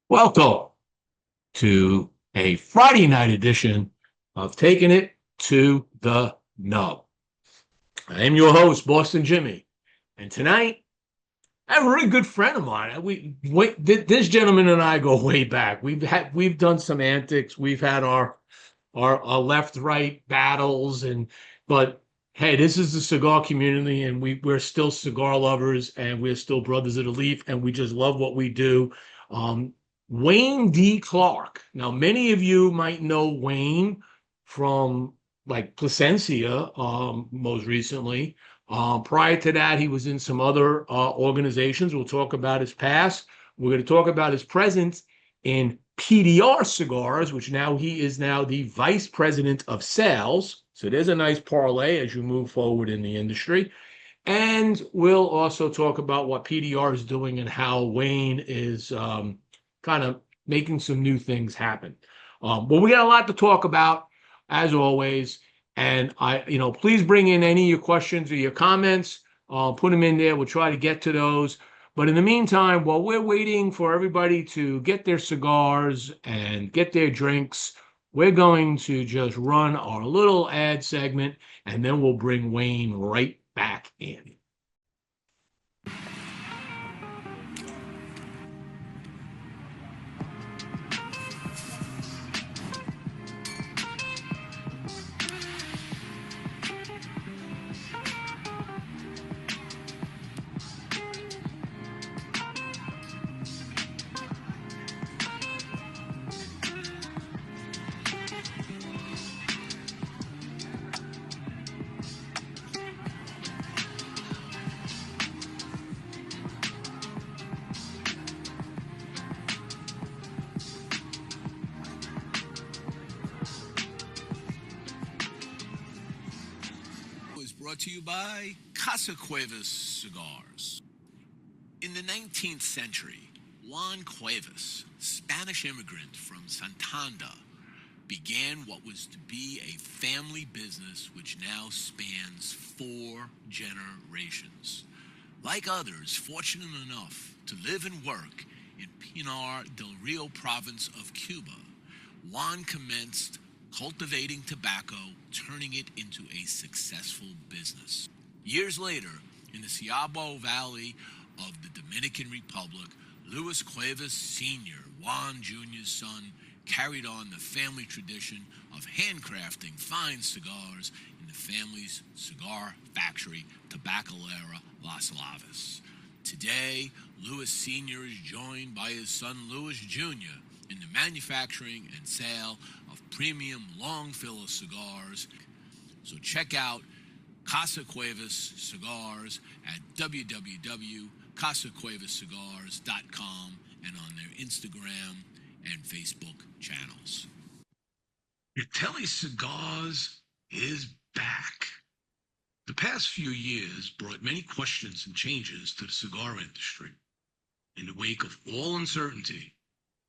Welcome to a Friday night edition of Taking It to the Nub. I am your host, Boston Jimmie, and tonight I have a really good friend of mine. This gentleman and I go way back. We've done some antics. We've had our left right battles, but hey, this is the cigar community, and we're still cigar lovers, and we're still brothers of the leaf, and we just love what we do. Um, Wayne D. Clarke. Now, many of you might know Wayne from like Placencia, most recently. Prior to that, he was in some other organizations. We'll talk about his past. We're going to talk about his present in PDR Cigars, which he is now the vice president of sales. So there's a nice parlay as you move forward in the industry. And we'll also talk about what PDR is doing and how Wayne is kind of making some new things happen. But we got a lot to talk about, as always. And please bring in any of your questions or your comments. Put them in there. We'll try to get to those. But in the meantime, while we're waiting for everybody to get their cigars and get their drinks, we're going to just run our little ad segment, and then we'll bring Wayne right back in. Brought to you by Cuevas Cigars. In the 19th century, Juan Cuevas, Spanish immigrant from Santander, began what was to be a family business which now spans 4 generations. Like others fortunate enough to live and work in Pinar del Rio province of Cuba, Juan commenced cultivating tobacco, turning it into a successful business. Years later, in the Ciabo Valley of the Dominican Republic, Luis Cuevas Sr., Juan Jr.'s son, carried on the family tradition of handcrafting fine cigars in the family's cigar factory, Tabacalera Las Lavas. Today, Luis Sr. is joined by his son Luis Jr. in the manufacturing and sale of premium long filler cigars. So check out Casa Cuevas Cigars at www.casacuevascigars.com and on their Instagram and Facebook channels. Catelli Cigars is back. The past few years brought many questions and changes to the cigar industry. In the wake of all uncertainty,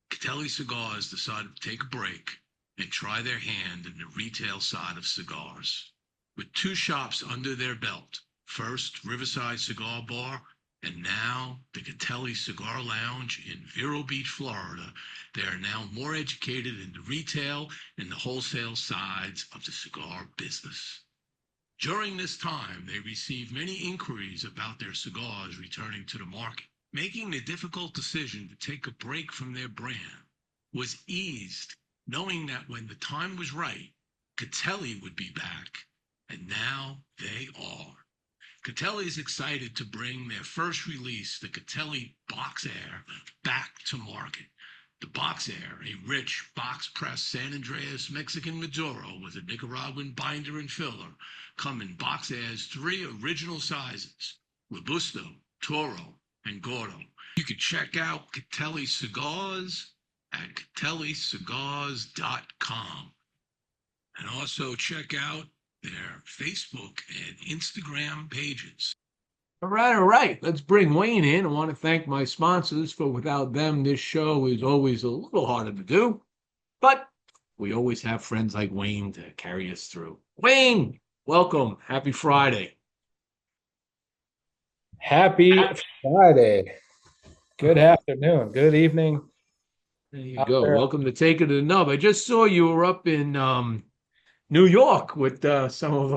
Catelli Cigars decided to take a break and try their hand in the retail side of cigars. With 2 shops under their belt, first Riverside Cigar Bar, and now the Catelli Cigar Lounge in Vero Beach, Florida, they are now more educated in the retail and the wholesale sides of the cigar business. During this time, they received many inquiries about their cigars returning to the market. Making the difficult decision to take a break from their brand was eased, knowing that when the time was right, Catelli would be back, and now they are. Catelli is excited to bring their first release, the Catelli Box Air, back to market. The Box Air, a rich box-pressed San Andreas Mexican Maduro with a Nicaraguan binder and filler, come in Box Air's 3 original sizes, Robusto, Toro, and Gordo. You can check out Catelli Cigars at catellicigars.com. And also check out their Facebook and Instagram pages. All right. Let's bring Wayne in. I want to thank my sponsors, for without them, this show is always a little harder to do. But we always have friends like Wayne to carry us through. Wayne, welcome. Happy Friday. Happy Friday. Good afternoon. Good evening. There you out go. there. Welcome to Take It to the Nub. I just saw you were up in New York with some of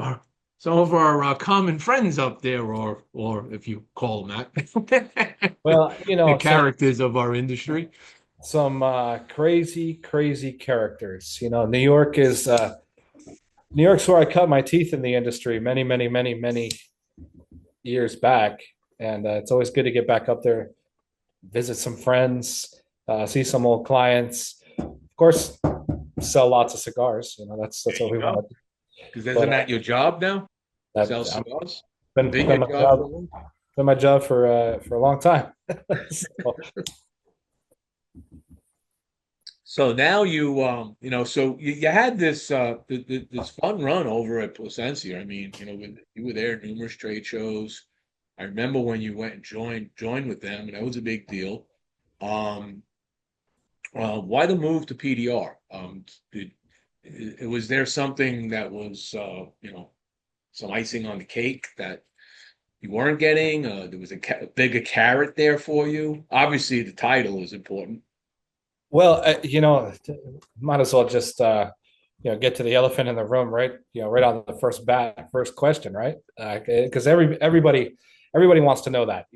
our common friends up there, or if you call them that, Well, the some characters of our industry. crazy, crazy characters. New York's where I cut my teeth in the industry many, many, many, many years back, and it's always good to get back up there, visit some friends, see some old clients. Of course, sell lots of cigars. There That's what you we go. want to do. Because But isn't that your job now? that Sell I've cigars? been Been been your my job job for a long time. been my job for a long time. So, So now so you had this fun run over at Placencia. I mean, you were there at numerous trade shows. I remember when you went and joined with them, and that was a big deal. Um, why the move to PDR? Was there something that was some icing on the cake that you weren't getting? There was a bigger carrot there for you. Obviously, the title is important. well, might as well just get to the elephant in the room, right? Right on the first question, right? Because everybody wants to know that.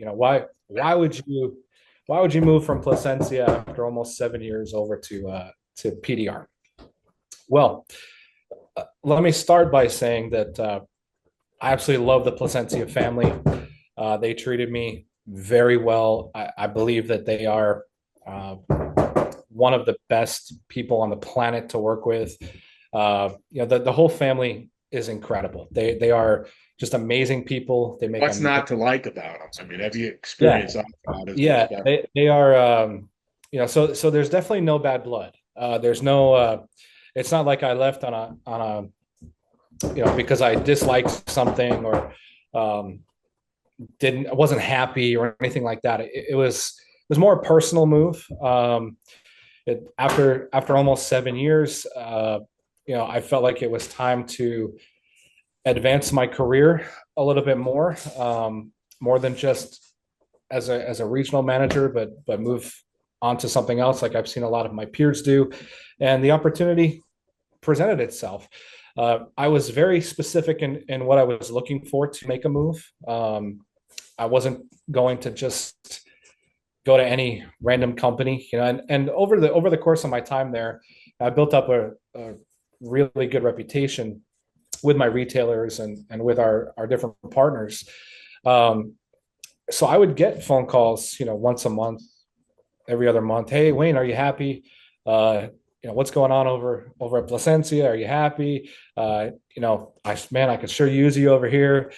Why would you move from Placencia after almost 7 years over to PDR? Well, let me start by saying that I absolutely love the Placencia family. They treated me very well. I believe that they are one of the best people on the planet to work with. The whole family is incredible. They are just amazing people. They make What's a not to like about them? I mean, have you yeah, experienced that as yeah. well? They are so there's definitely no bad blood. There's no it's not like I left on a because I disliked something or um, I wasn't happy or anything like that. It was more a personal move. After almost 7 years, I felt like it was time to advance my career a little bit more than just as a regional manager, but move on to something else like I've seen a lot of my peers do, and the opportunity presented itself. I was very specific in what I was looking for to make a move. I wasn't going to just go to any random company, and over the course of my time there, I built up a really good reputation with my retailers and with our different partners. Um, so I would get phone calls, once a month, every other month. Hey, Wayne, are you happy? What's going on over at Placencia? Are you happy? I could sure use you over here.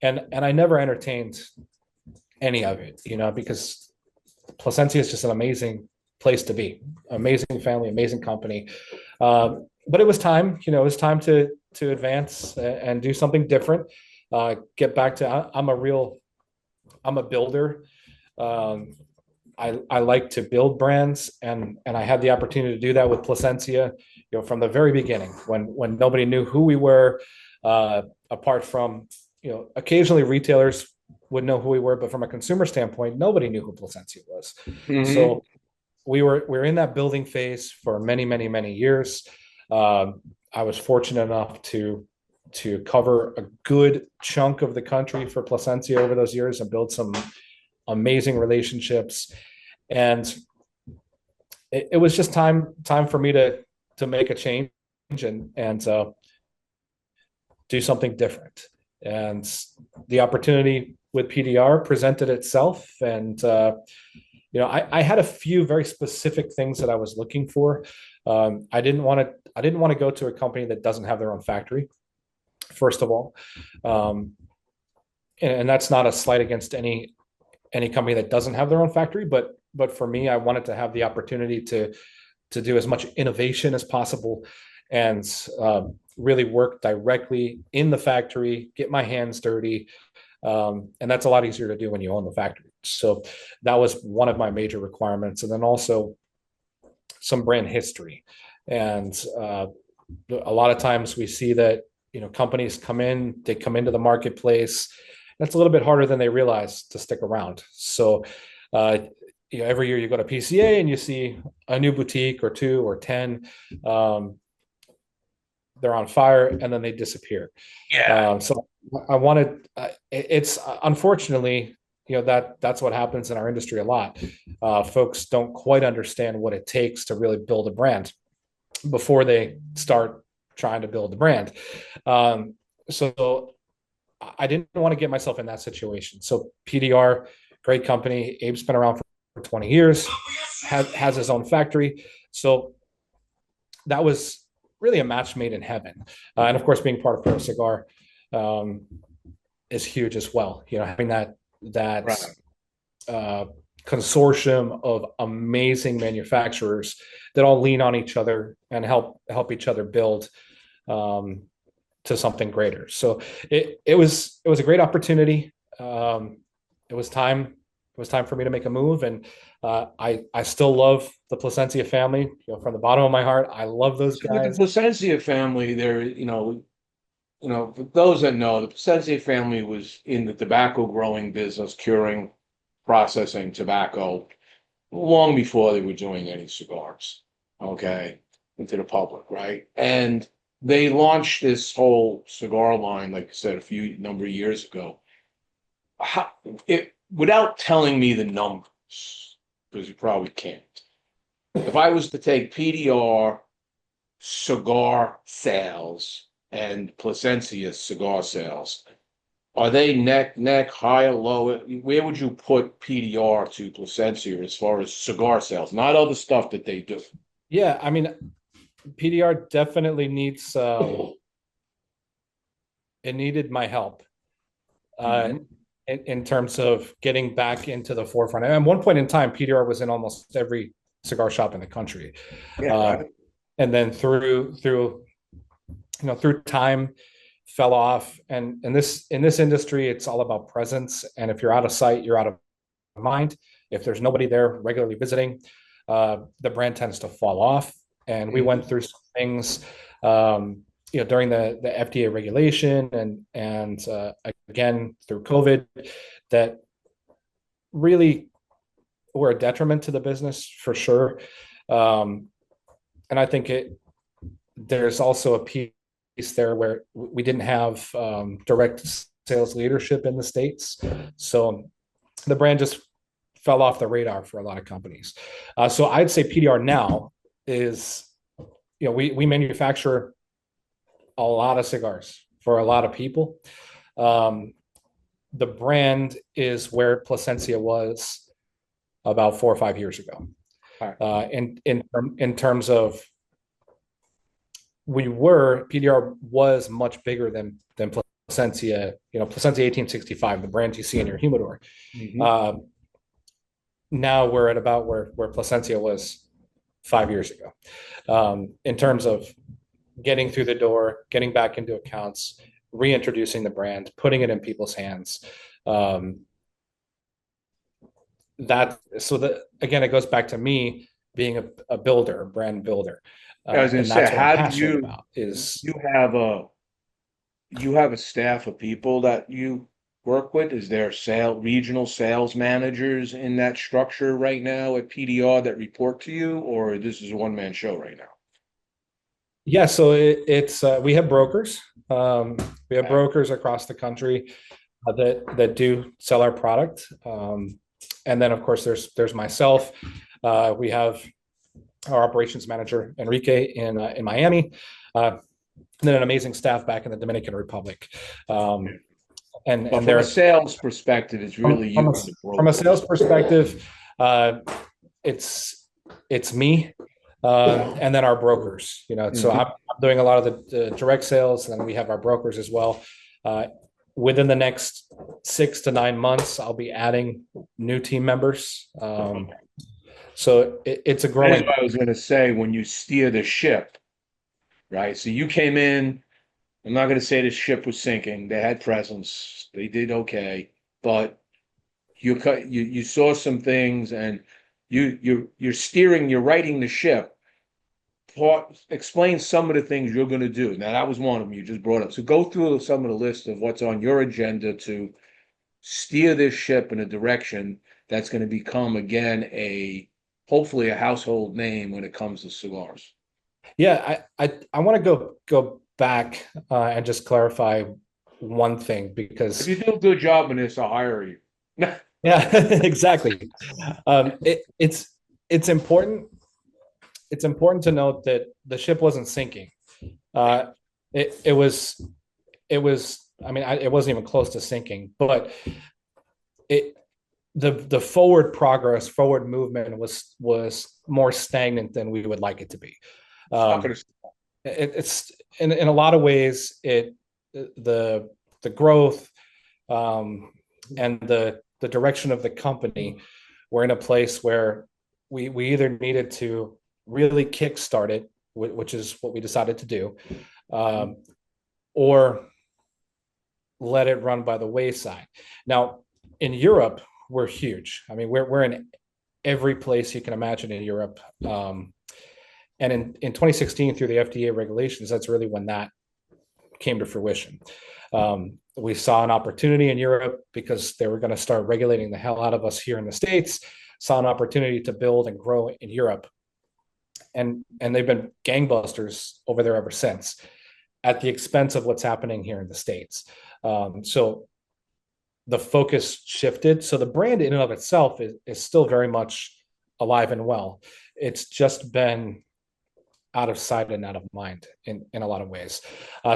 And I never entertained any of it, because Placencia is just an amazing place to be, amazing family, amazing company. But it was time, to advance and do something different. Get back to I'm a builder. Um, I like to build brands, and I had the opportunity to do that with Placencia, from the very beginning when nobody knew who we were, apart from occasionally retailers would know who we were, but from a consumer standpoint, nobody knew who Placencia was. Mhm. So we were in that building phase for many, many, many years. I was fortunate enough to cover a good chunk of the country for Placencia over those years and build some amazing relationships. And it was just time for me to make a change and do something different. And the opportunity with PDR presented itself, and I had a few very specific things that I was looking for. I didn't want to go to a company that doesn't have their own factory, first of all, and that's not a slight against any company that doesn't have their own factory, but for me, I wanted to have the opportunity to do as much innovation as possible and really work directly in the factory, get my hands dirty. And that's a lot easier to do when you own the factory. So that was one of my major requirements. And then also some brand history. And a lot of times we see that, companies they come into the marketplace. That's a little bit harder than they realize to stick around. So, every year you go to PCA and you see a new boutique or two or 10. They're on fire and then they disappear. Yeah. So I wanted, it's unfortunately, that's what happens in our industry a lot. Folks don't quite understand what it takes to really build a brand before they start trying to build the brand. So I didn't want to get myself in that situation. So PDR, great company. Abe's been around for 20 years, has his own factory. So that was really a match made in heaven. And of course, being part of Pro Cigar is huge as well. Having that Right. Consortium of amazing manufacturers that all lean on each other and help each other build to something greater. So it was a great opportunity. It was time for me to make a move, and I still love the Placencia family. From the bottom of my heart, I love those With the guys. Placencia family, for those that know, the Placencia family was in the tobacco growing business, curing, processing tobacco long before they were doing any cigars, okay, into the public, right? And they launched this whole cigar line, like I said, a number of years ago. Without telling me the numbers, because you probably can't. If I was to take PDR cigar sales and Placencia cigar sales, are they neck, higher, lower? Where would you put PDR to Placencia as far as cigar sales, not other stuff that they do? Yeah, I mean, PDR definitely needs it needed my help Mhm. in terms of getting back into the forefront. And at one point in time, PDR was in almost every cigar shop in the country. Yeah, Uh, right. and then through time fell off. And in this industry, it's all about presence. And if you're out of sight, you're out of mind. If there's nobody there regularly visiting, the brand tends to fall off. And we went Mhm. through some things, during the FDA regulation and again through COVID, that really were a detriment to the business for sure. And I think there's also a piece there where we didn't have direct sales leadership in the States. So the brand just fell off the radar for a lot of companies. So I'd say PDR now is, we manufacture a lot of cigars for a lot of people. The brand is where Placencia was about 4 or 5 years ago. All right. In terms of PDR was much bigger than Placencia. Placencia 1865, the brand you see in your humidor. Mhm. Now we're at about where Placencia was 5 years ago, in terms of getting through the door, getting back into accounts, reintroducing the brand, putting it in people's hands. Again, it goes back to me being a builder, a brand builder. I was going And to say, that's what I'm how do passionate about is, you have a staff of people that you work with? Is there regional sales managers in that structure right now at PDR that report to you, or this is a one-man show right now? yeah, so it's we have brokers. We have brokers across the country that do sell our product. And then of course there's myself. We have our operations manager Enrique in Miami, and then an amazing staff back in the Dominican Republic. But And from a they're sales perspective, it's really you and the from a brokers. sales perspective, it's me, and then our brokers. So I'm doing a lot of the direct sales, and then we have our brokers as well. Within the next 6 to 9 months, I'll be adding new team members. So it's a That's growing. what I was going to say when you steer the ship, right? So you came in. I'm not going to say the ship was sinking. They had presence. They did okay, but you saw some things, and you're steering. You're righting the ship. Explain some of the things you're going to do. Now that was one of them you just brought up. So go through some of the list of what's on your agenda to steer this ship in a direction that's going to become again hopefully a household name when it comes to cigars? Yeah, I want to go back and just clarify one thing, If because you do a good job in this, I'll hire you. yeah, exactly. It's important. It's important to note that the ship wasn't sinking. Uh, it was it was. I mean, it wasn't even close to sinking, but it the forward progress, forward movement was more stagnant than we would like it to be. It's not Um, going to. it's in a lot of ways the growth, and the direction of the company, we're in a place where we either needed to really kickstart it, which is what we decided to do, or let it run by the wayside. Now, in Europe, we're huge. I mean, we're in every place you can imagine in Europe. And in 2016, through the FDA regulations, that's really when that came to fruition. We saw an opportunity in Europe because they were going to start regulating the hell out of us here in the States, saw an opportunity to build and grow in Europe. And they've been gangbusters over there ever since, at the expense of what's happening here in the States. So the focus shifted. So the brand in and of itself is still very much alive and well. It's just been out of sight and out of mind in a lot of ways.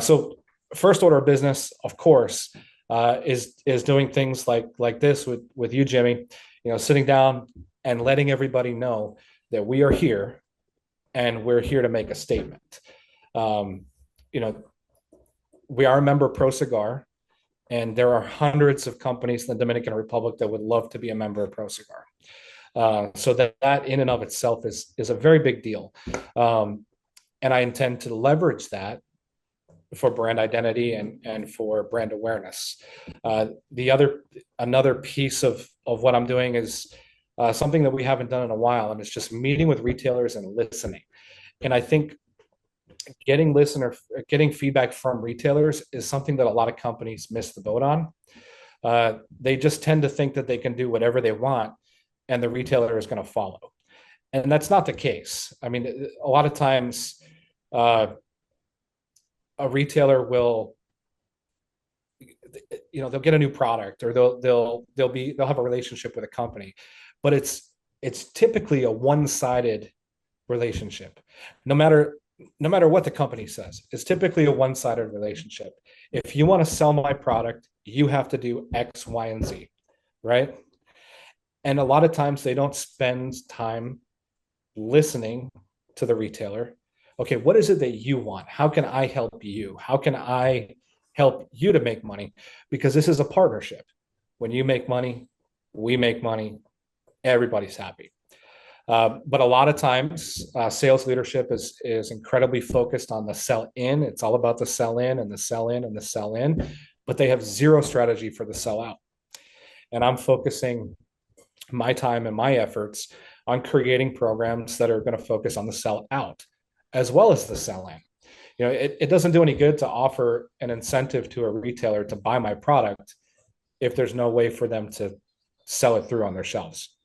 So first order of business, of course, is doing things like this with you, Jimmie, sitting down and letting everybody know that we are here and we're here to make a statement. We are a member of Pro Cigar, and there are hundreds of companies in the Dominican Republic that would love to be a member of Pro Cigar. So that in and of itself is a very big deal. And I intend to leverage that for brand identity and for brand awareness. Another piece of what I'm doing is something that we haven't done in a while, and it's just meeting with retailers and listening. And I think getting feedback from retailers is something that a lot of companies miss the boat on. They just tend to think that they can do whatever they want and the retailer is going to follow. And that's not the case. I mean, a lot of times a retailer will, they'll get a new product, or they'll have a relationship with a company, but it's typically a one-sided relationship. No matter what the company says, it's typically a one-sided relationship. If you want to sell my product, you have to do X, Y, and Z, right? And a lot of times they don't spend time listening to the retailer. Okay, what is it that you want? How can I help you? How can I help you to make money? Because this is a partnership. When you make money, we make money, everybody's happy. But a lot of times, sales leadership is incredibly focused on the sell in. It's all about the sell in and the sell in and the sell in, but they have zero strategy for the sell out. And I'm focusing my time and my efforts on creating programs that are going to focus on the sell out as well as the sell in. It doesn't do any good to offer an incentive to a retailer to buy my product if there's no way for them to sell it through on their shelves.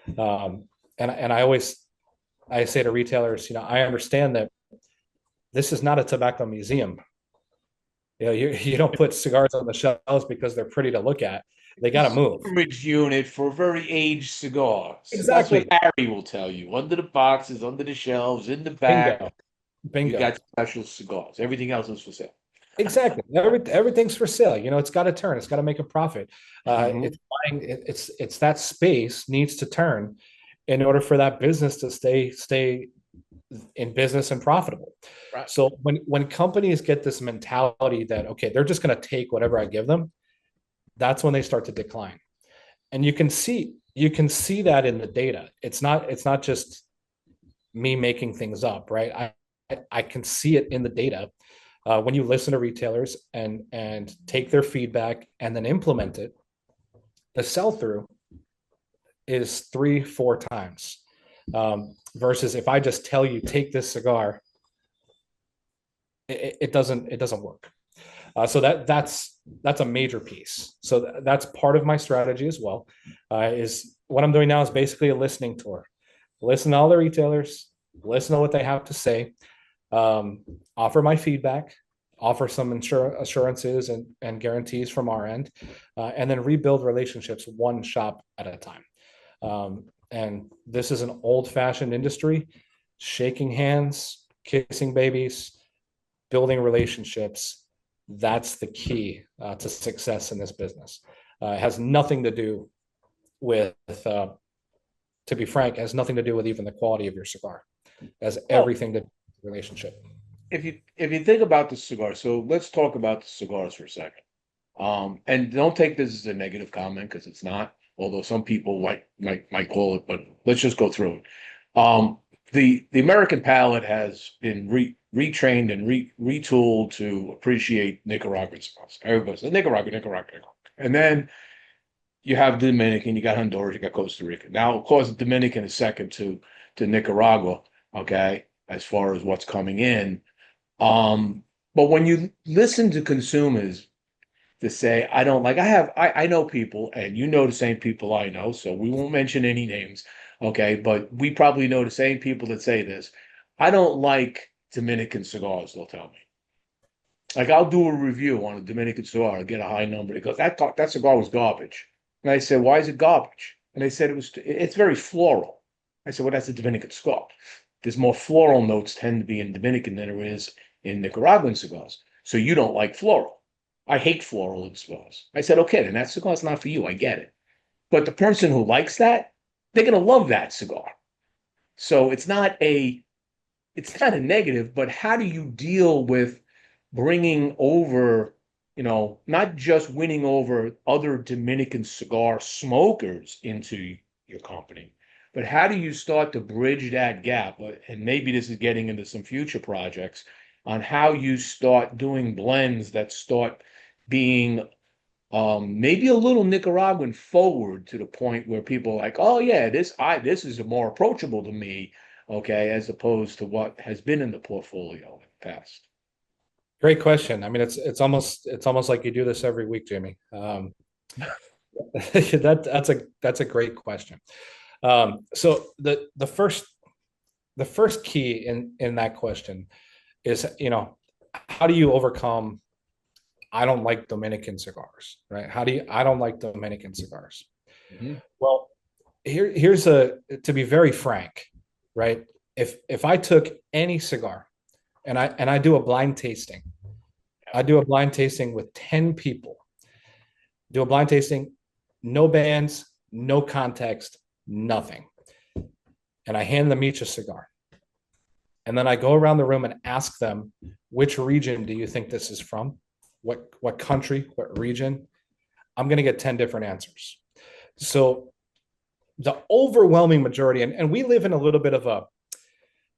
And I say to retailers, I understand that this is not a tobacco museum. You don't put cigars on the shelves because they're pretty to look at. They got to move. Storage unit for very aged cigars. Exactly. That's what Harry will tell you. Under the boxes, under the shelves, in the back. Bingo. You got special cigars. Everything else is for sale. Exactly. Everything's for sale. It's got to turn. It's got to make a profit. It's that space needs to turn in order for that business to stay in business and profitable. Right. So when companies get this mentality that, okay, they're just going to take whatever I give them, that's when they start to decline. And you can see that in the data. It's not just me making things up, right? I can see it in the data. When you listen to retailers and take their feedback and then implement it, the sell-through is 3-4 times, versus if I just tell you, take this cigar, it doesn't work. So that's a major piece. So that's part of my strategy as well, is what I'm doing now is basically a listening tour. Listen to all the retailers, listen to what they have to say, offer my feedback, offer some assurances and guarantees from our end, and then rebuild relationships one shop at a time. And this is an old-fashioned industry, shaking hands, kissing babies, building relationships. That's the key to success in this business. It has nothing to do with, to be frank, it has nothing to do with even the quality of your cigar. It has everything to do with the relationship. If you think about the cigar, so let's talk about the cigars for a second. And don't take this as a negative comment because it's not, although some people might call it, but let's just go through it. The American palate has been retrained and retooled to appreciate Nicaraguan cigars. Everybody says Nicaragua. And then you have Dominican, you got Honduras, you got Costa Rica. Now, of course, Dominican is second to Nicaragua, okay, as far as what's coming in. But when you listen to consumers to say, I don't like, I know people, and you know the same people I know, so we won't mention any names, okay, but we probably know the same people that say this. I don't like Dominican cigars, they'll tell me. Like, I'll do a review on a Dominican cigar, I'll get a high number. It goes, that cigar was garbage. And I said, why is it garbage? And they said it's very floral. I said, well, that's a Dominican cigar. There's more floral notes tend to be in Dominican than there is in Nicaraguan cigars. So you don't like floral. I hate floral in cigars. I said, okay, then that cigar's not for you. I get it. But the person who likes that, they're going to love that cigar. So it's not a negative, but how do you deal with bringing over, not just winning over other Dominican cigar smokers into your company, but how do you start to bridge that gap? And maybe this is getting into some future projects on how you start doing blends that start being maybe a little Nicaraguan forward to the point where people are like, oh yeah, this is more approachable to me, okay, as opposed to what has been in the portfolio in the past. Great question. I mean, it's almost like you do this every week, Jimmie. That's a great question. So the first key in that question is, how do you overcome, I don't like Dominican cigars, right? I don't like Dominican cigars. Mm-hmm. Well, to be very frank, right? If I took any cigar and I do a blind tasting, I do a blind tasting with 10 people, do a blind tasting, no bands, no context, nothing. And I hand them each a cigar. And then I go around the room and ask them, which region do you think this is from? What country, what region? I'm going to get 10 different answers. So the overwhelming majority, and we live in a little bit of a,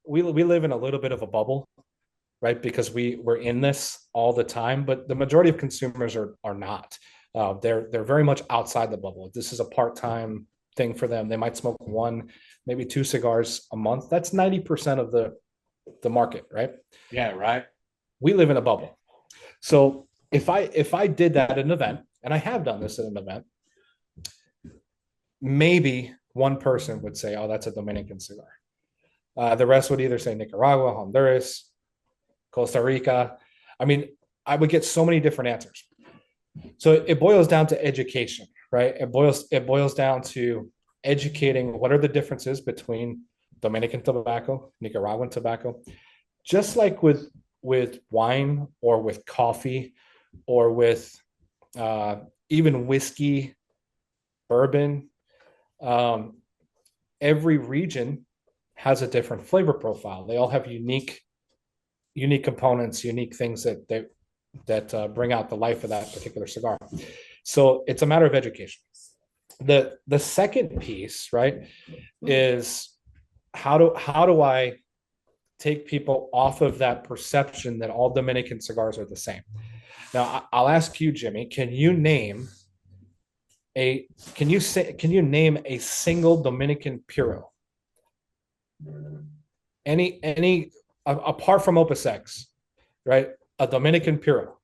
we live in a little bit of a bubble, right? Because we're in this all the time, but the majority of consumers are not. They're very much outside the bubble. This is a part-time thing for them. They might smoke one, maybe two cigars a month. That's 90% of the market, right? Yeah, right. We live in a bubble. So if I did that at an event, and I have done this at an event, maybe one person would say, oh, that's a Dominican cigar. The rest would either say Nicaragua, Honduras, Costa Rica. I mean, I would get so many different answers. So it boils down to education, right? It boils down to educating what are the differences between Dominican tobacco, Nicaraguan tobacco. Just like with wine or with coffee or with even whiskey, bourbon, every region has a different flavor profile. They all have unique components, unique things that bring out the life of that particular cigar. So it's a matter of education. The second piece, right, is how do I take people off of that perception that all Dominican cigars are the same? Now, I'll ask you, Jimmie, can you name a single Dominican Puro? Any apart from Opus X, right? A Dominican Puro.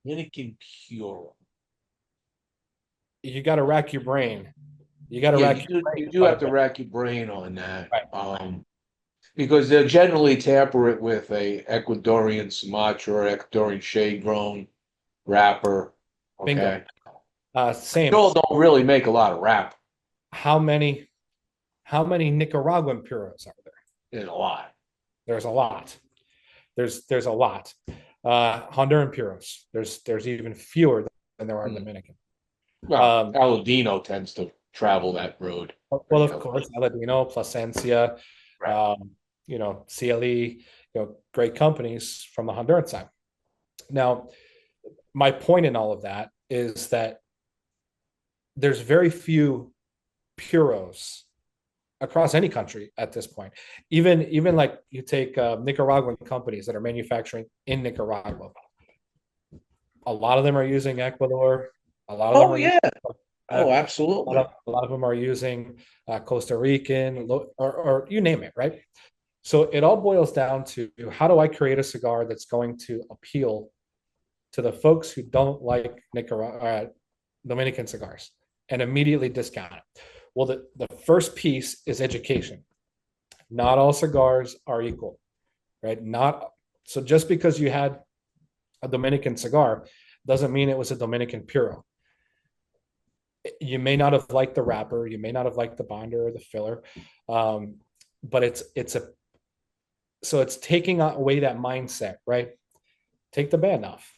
Dominican Puro. You got to rack your brain. You got to Yeah, rack your brain you do quite a have to bit. rack your brain on that. Right. Because they'll generally tamper it with a Ecuadorian Sumatra, Ecuadorian shade grown wrapper. Bingo. Okay. Same. Still don't really make a lot of wrap How many Nicaraguan puros are there? in a lot. There's a lot. There's a lot. Honduran puros. There's even fewer than there are Mm. Dominican. Well, Aladino tends to travel that road. Well, of course, Aladino, Plasencia, Right. CLE, great companies from the Honduran side. Now, my point in all of that is that there's very few puros across any country at this point. Even like you take Nicaraguan companies that are manufacturing in Nicaragua. A lot of them are using Ecuador. A lot of them Oh are yeah. using, Oh, a absolutely. a lot of them are using Costa Rican or you name it, right? So it all boils down to how do I create a cigar that's going to appeal to the folks who don't like Dominican cigars and immediately discount it. Well, the first piece is education. Not all cigars are equal, right? Not so just because you had a Dominican cigar doesn't mean it was a Dominican puro. You may not have liked the wrapper, you may not have liked the binder or the filler, but it's taking away that mindset, right? Take the band off,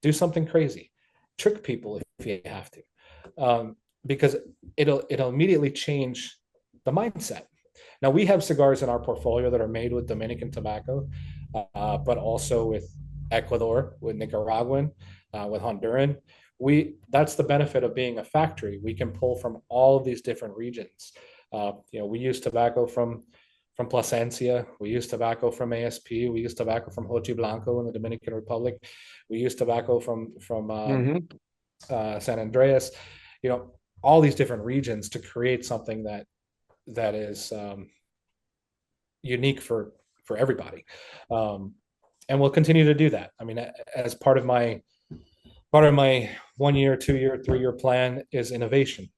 do something crazy, trick people if you have to, because it'll immediately change the mindset. Now we have cigars in our portfolio that are made with Dominican tobacco, but also with Ecuador, with Nicaraguan, with Honduran. That's the benefit of being a factory. We can pull from all of these different regions. We use tobacco from Plasencia. We use tobacco from ASP. We use tobacco from Hochi Blanco in the Dominican Republic. We use tobacco from San Andreas. All these different regions to create something that is unique for everybody, and we'll continue to do that. I mean, as part of my 1 year, 2 year, 3 year plan is innovation,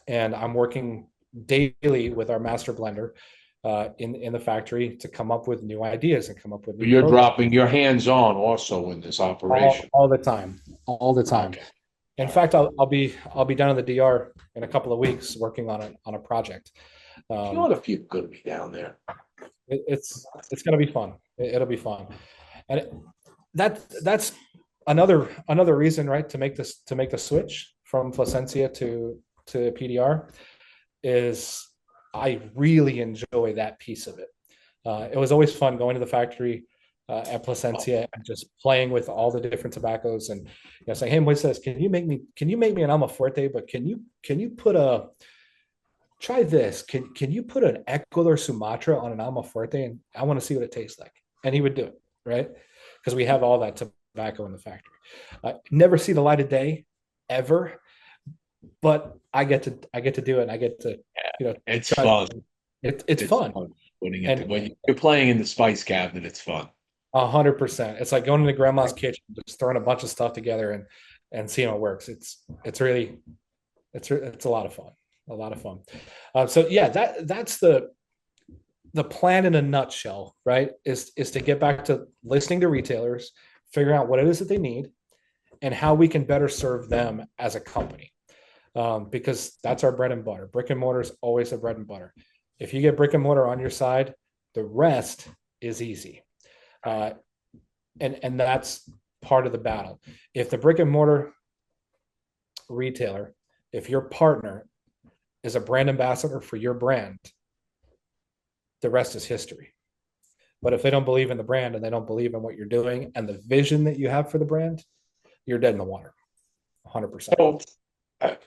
and I'm working daily with our master blender in the factory to come up with new ideas and come up with new You're programs. dropping your hands on also in this operation. all the time. Okay. In fact, I'll be down in the DR in a couple of weeks working on a project. You know what, if you're going to be down there. It's going to be fun. It'll be fun, and that's another reason, right, to make the switch from Plasencia to PDR is I really enjoy that piece of it. It was always fun going to the factory at Plasencia and just playing with all the different tobaccos and saying, "Hey, Moises, can you make me an Alma Fuerte? But can you try this? Can you put an Ecuador Sumatra on an Alma Fuerte? And I want to see what it tastes like." And he would do it, right? Because we have all that tobacco in the factory. Never see the light of day ever, but I get to do it. And I get to, It's fun. It's fun. When you're playing in the spice cabinet, it's fun. 100%. It's like going into grandma's kitchen, just throwing a bunch of stuff together and seeing how it works. It's a lot of fun. A lot of fun. So yeah, that's the plan in a nutshell, right? Is to get back to listening to retailers, figuring out what it is that they need, and how we can better serve them as a company. Because that's our bread and butter. Brick and mortar is always the bread and butter. If you get brick and mortar on your side, the rest is easy. And that's part of the battle. If the brick and mortar retailer, if your partner is a brand ambassador for your brand, the rest is history. But if they don't believe in the brand and they don't believe in what you're doing and the vision that you have for the brand, you're dead in the water. 100%. So,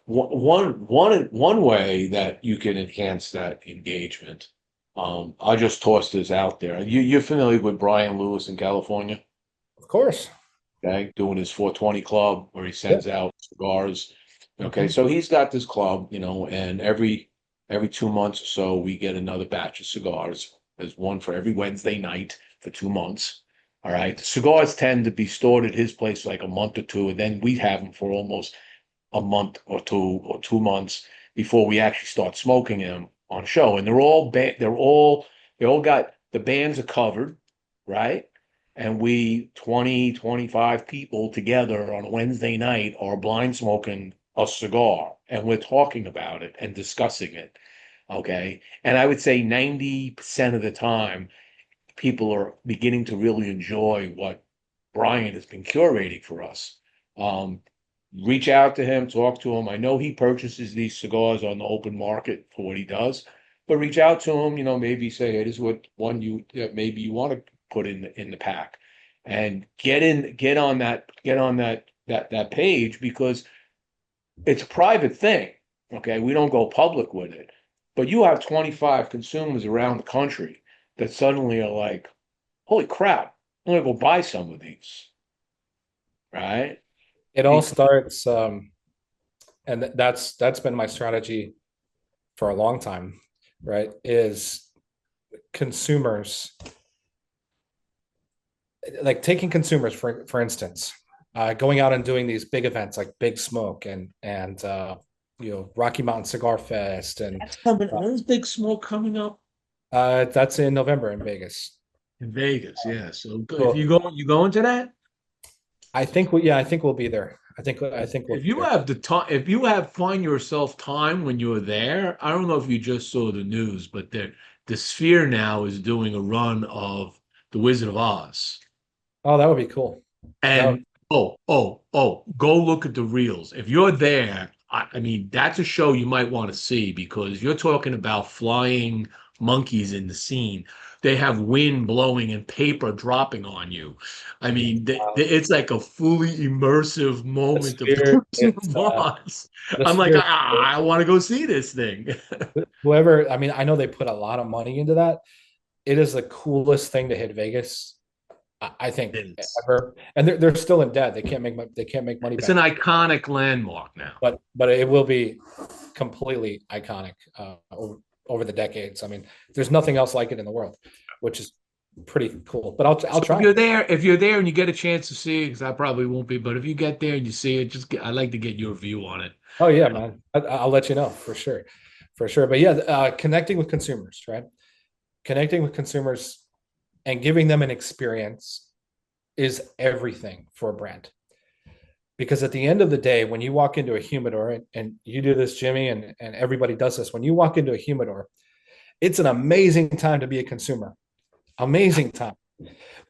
one way that you can enhance that engagement, I just tossed this out there. You're familiar with Brian Lewis in California? Of course. Okay, doing his 420 club where he sends out cigars. Okay, Mhm. so he's got this club, and every 2 months or so we get another batch of cigars. There's one for every Wednesday night for 2 months. All right, the cigars tend to be stored at his place like a month or two, and then we have them for almost a month or 2 months. before we actually start smoking them on show. And they all got the bands are covered, right? And we 20, 25 people together on a Wednesday night are blind smoking a cigar and we're talking about it and discussing it. Okay. And I would say 90% of the time, people are beginning to really enjoy what Brian has been curating for us. Um, Reach out to him, talk to him. I know he purchases these cigars on the open market for what he does, but reach out to him, maybe say, hey, this is what one maybe you want to put in the pack and get on that page because it's a private thing. Okay. We don't go public with it, but you have 25 consumers around the country that suddenly are like, holy crap, I'm gonna go buy some of these, right? It all starts, and that's been my strategy for a long time, right? Is consumers, like taking consumers for instance, going out and doing these big events like Big Smoke and Rocky Mountain Cigar Fest, and That's coming. When's Big Smoke coming up? that's in November in Vegas. In Vegas, yeah. So if So you going to that? I think we'll be there. I think we'll If be you there. have the time, if you have find yourself time when you're there, I don't know if you just saw the news, but the Sphere now is doing a run of The Wizard of Oz. Oh, that would be cool. That would, And go look at the reels. If you're there, I mean, that's a show you might want to see because you're talking about flying monkeys in the scene. They have wind blowing and paper dropping on you. I mean, it's like a fully immersive the moment of Sphere, Oz. the I'm like, Sphere. I want to go see this thing. Whoever, I mean, I know they put a lot of money into that. It is the coolest thing to hit Vegas, I think, It's ever. And they're still in debt. They can't make money it's an back. iconic landmark now. But it will be completely iconic over the decades. I mean, there's nothing else like it in the world, which is pretty cool. But I'll So try. if you're there and you get a chance to see it, because I probably won't be, but if you get there and you see it, I'd like to get your view on it. Oh yeah, man. I'll let you know for sure. But yeah, connecting with consumers, right? Connecting with consumers and giving them an experience is everything for a brand. Because at the end of the day, when you walk into a humidor, and you do this, Jimmie, and everybody does this, when you walk into a humidor, it's an amazing time to be a consumer. Amazing time.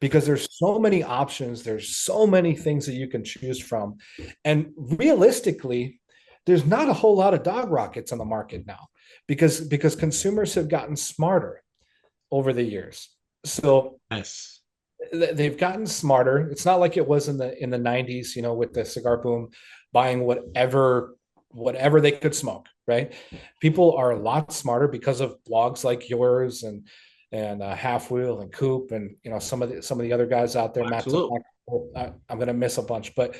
Because there's so many options, there's so many things that you can choose from. And realistically, there's not a whole lot of dog rockets on the market now because consumers have gotten smarter over the years. So Yes. they've gotten smarter. It's not like it was in the 90s, with the cigar boom, buying whatever they could smoke, right? People are a lot smarter because of blogs like yours and Half Wheel and Coop and some of the other guys out there, Matt. Absolutely. I'm going to miss a bunch, but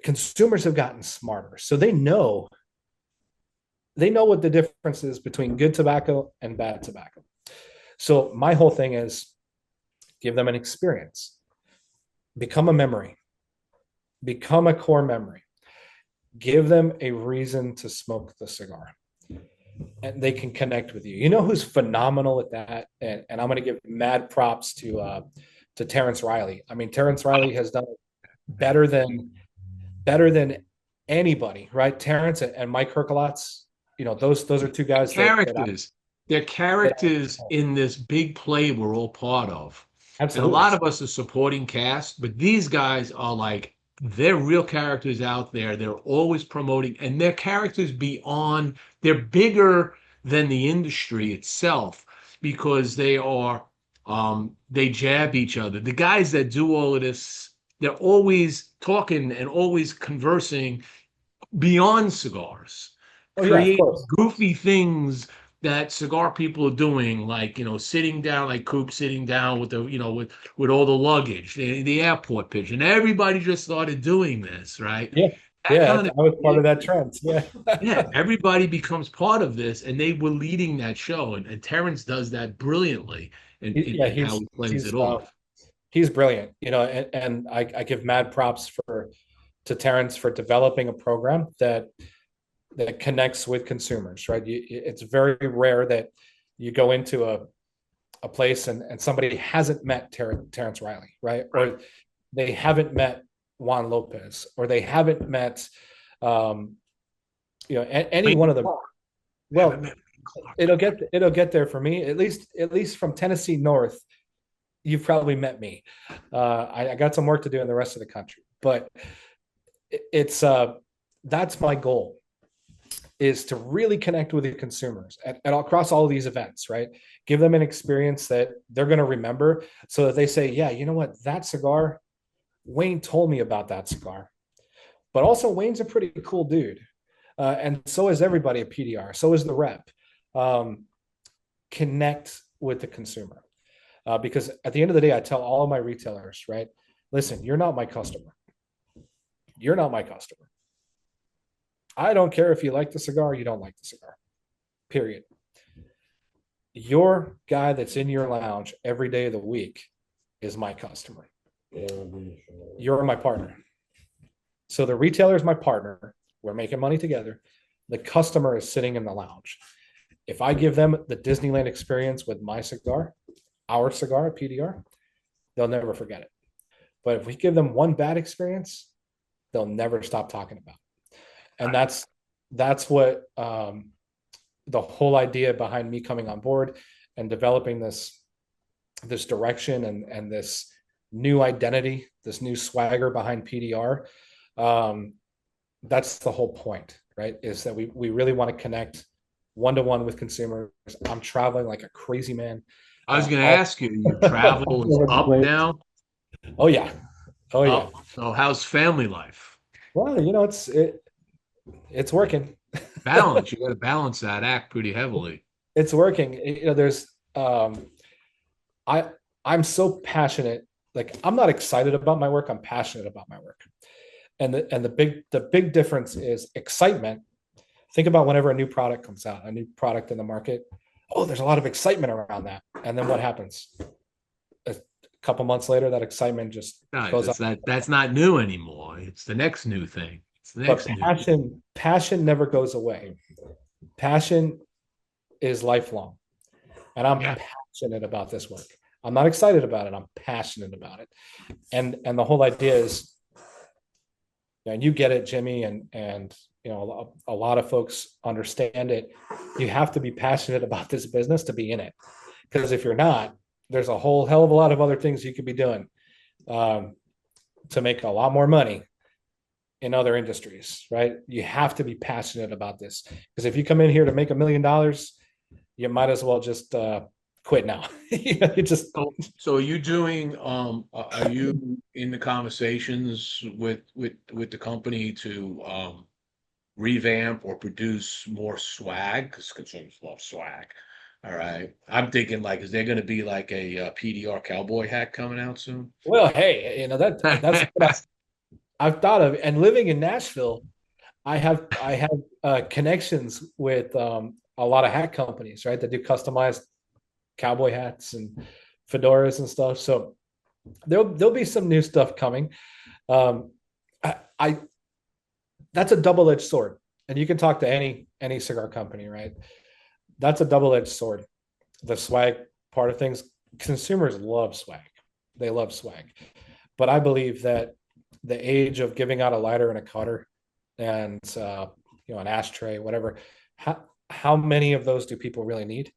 consumers have gotten smarter, so they know what the difference is between good tobacco and bad tobacco. So my whole thing is give them an experience, become a memory, become a core memory, give them a reason to smoke the cigar, and they can connect with you. You know who's phenomenal at that? And I'm going to give mad props to Terrence Riley. I mean, Terrence Riley has done it better than anybody, right? Terrence and Mike Herkelots, those are two guys Characters. They're characters in this big play we're all part of. And a absolutely. lot of us are supporting cast, but these guys are like, they're real characters out there. They're always promoting, and they're characters they're bigger than the industry itself because they jab each other. The guys that do all of this, they're always talking and always conversing beyond cigars, Oh yeah, of creating course. goofy things that cigar people are doing, like sitting down, like Coop sitting down with with all the luggage, the airport pigeon. Everybody just started doing this, right? Yeah, That yeah, kind I of was part of that trend. Yeah. yeah, everybody becomes part of this, and they were leading that show, and Terrence does that brilliantly, Yeah, in how he plays it off. he's brilliant, and I give mad props to Terrence for developing a program that connects with consumers, right? It's very rare that you go into a place and somebody hasn't met Terrence Riley, right? Or they haven't met Juan Lopez, or they haven't met, any one of them. Well, it'll get there for me. At least from Tennessee North, you've probably met me. I got some work to do in the rest of the country, but it's that's my goal, is to really connect with the consumers at across all of these events, right? Give them an experience that they're going to remember, so that they say, yeah, you know what, that cigar, Wayne told me about that cigar. But also, Wayne's a pretty cool dude. And so is everybody at PDR. So is the rep. Connect with the consumer. Because at the end of the day, I tell all of my retailers, right? Listen, you're not my customer. You're not my customer. I don't care if you like the cigar or you don't like the cigar. Period. Your guy that's in your lounge every day of the week is my customer. You're my partner. So the retailer is my partner. We're making money together. The customer is sitting in the lounge. If I give them the Disneyland experience with my cigar, our cigar at PDR, they'll never forget it. But if we give them one bad experience, they'll never stop talking about it. And that's what the whole idea behind me coming on board and developing this direction and this new identity, this new swagger behind PDR. That's the whole point, right? Is that we really want to connect one-to-one with consumers. I'm traveling like a crazy man. I was going to ask you, your travel is up now? Oh yeah. Oh yeah. So how's family life? Well, it's working. Balance. You got to balance that act pretty heavily. It's working. There's I'm so passionate. Like, I'm not excited about my work. I'm passionate about my work. And the big difference is excitement. Think about whenever a new product comes out, a new product in the market. Oh, there's a lot of excitement around that. And then what happens? A couple months later, that excitement just goes up. That's not new anymore. It's the next new thing. It's the next passion never goes away. Passion is lifelong. And I'm passionate about this work. I'm not excited about it. I'm passionate about it. And the whole idea is, and you get it, Jimmie, and a lot of folks understand it. You have to be passionate about this business to be in it. Because if you're not, there's a whole hell of a lot of other things you could be doing to make a lot more money in other industries, right? You have to be passionate about this. Because if you come in here to make $1 million, you might as well just quit now. You just. So are you doing? Are you in the conversations with the company to revamp or produce more swag? Because consumers love swag. All right, I'm thinking, like, is there going to be like a PDR cowboy hat coming out soon? Well, hey, that's what I've thought of. And living in Nashville, I have connections with a lot of hat companies, right? That do customized cowboy hats and fedoras and stuff. So there'll be some new stuff coming. I that's a double-edged sword, and you can talk to any cigar company, right? That's a double-edged sword. The swag part of things, consumers love swag. They love swag. But I believe that the age of giving out a lighter and a cutter and an ashtray, whatever, how many of those do people really need?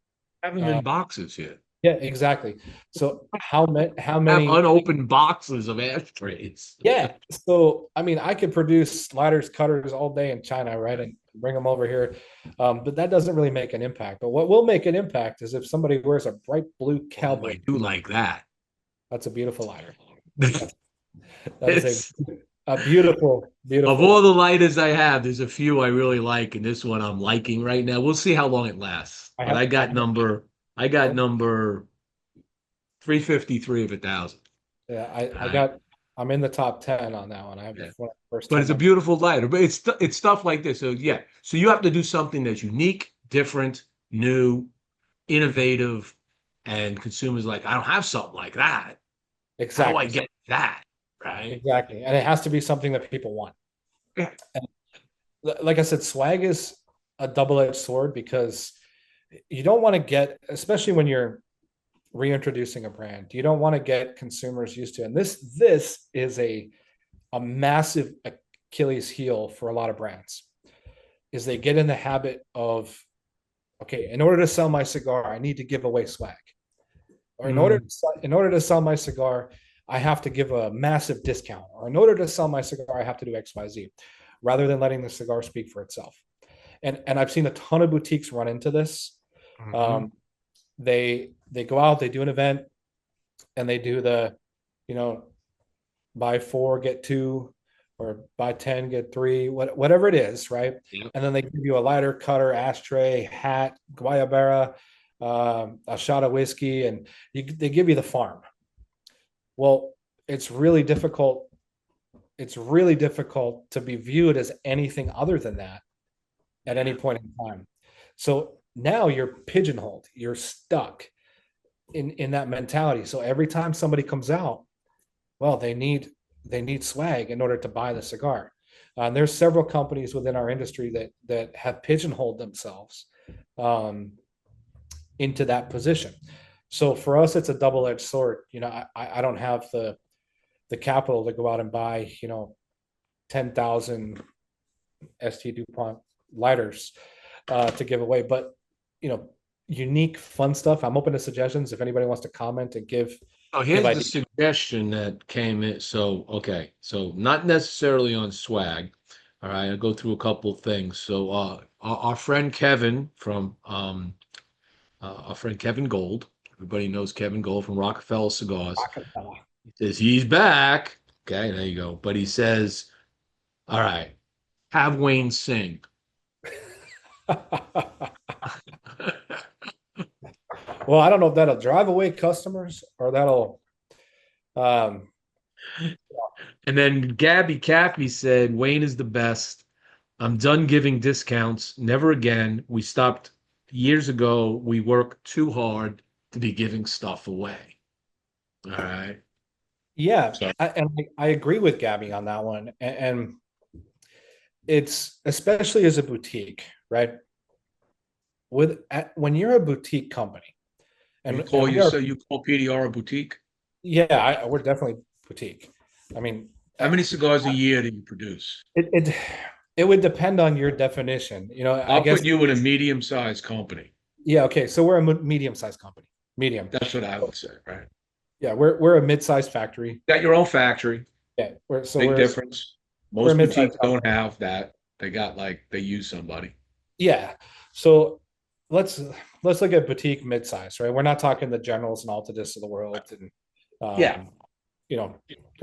Haven't been boxes yet. Yeah, exactly. So how many have unopened boxes of ashtrays? Yeah. So I mean, I could produce sliders, cutters all day in China, right, and bring them over here, but that doesn't really make an impact. But what will make an impact is if somebody wears a bright blue cowboy. I do like that. That's a beautiful lighter. That is a beautiful. Of all the lighters I have, there's a few I really like, and this one I'm liking right now. We'll see how long it lasts. I got number 353 of 1,000. Yeah, I'm in the top 10 on that one. I have first. But it's a beautiful lighter. But it's stuff like this. So yeah. So you have to do something that's unique, different, new, innovative, and consumers like, I don't have something like that. Exactly. How do I get that? Right. Exactly. And it has to be something that people want. Yeah. like I said, swag is a double-edged sword because you don't want to get, especially when you're reintroducing a brand, you don't want to get consumers used to it. And this is a massive Achilles heel for a lot of brands, is they get in the habit of, okay, in order to sell my cigar, I need to give away swag. Or in order to sell my cigar, I have to give a massive discount. Or in order to sell my cigar, I have to do XYZ, rather than letting the cigar speak for itself. And I've seen a ton of boutiques run into this. They go out, they do an event, and they do the, you know, buy 4 get 2, or buy 10 get 3, whatever it is, right? Yep. And then they give you a lighter, cutter, ashtray, hat, guayabera, a shot of whiskey, and they give you the farm. Well, it's really difficult. It's really difficult to be viewed as anything other than that at any point in time. So now you're pigeonholed. You're stuck in that mentality. So every time somebody comes out, well, they need swag in order to buy the cigar. And there's several companies within our industry that have pigeonholed themselves into that position. So for us, it's a double-edged sword. You know, I don't have the capital to go out and buy, you know, 10,000 ST DuPont lighters to give away. But, you know, unique, fun stuff. I'm open to suggestions. If anybody wants to comment and give. Oh, here's the suggestion that came in. So, okay. So not necessarily on swag. All right. I'll go through a couple things. So our friend Kevin from our friend Kevin Gold. Everybody knows Kevin Gold from Rockefeller Cigars. He says he's back. Okay, there you go. But he says, all right, have Wayne sing. Well, I don't know if that'll drive away customers or that'll. And then Gabby Cappy said, Wayne is the best. I'm done giving discounts. Never again. We stopped years ago. We work too hard to be giving stuff away. All right. Yeah, So, I agree with Gabby on that one. And it's especially as a boutique, right? When you're a boutique company, and you call PDR a boutique? Yeah, we're definitely boutique. I mean, how many cigars a year do you produce? It would depend on your definition. You know, I'll put you in a medium-sized company. Yeah, okay. So we're a medium-sized company. Medium. That's what I would say, right? Yeah, we're a mid-sized factory. Got your own factory. Yeah, big difference. Most boutiques don't have that. They got they use somebody. Yeah. So let's look at boutique mid-size, right? We're not talking the Generals and Altadis of the world, and you know,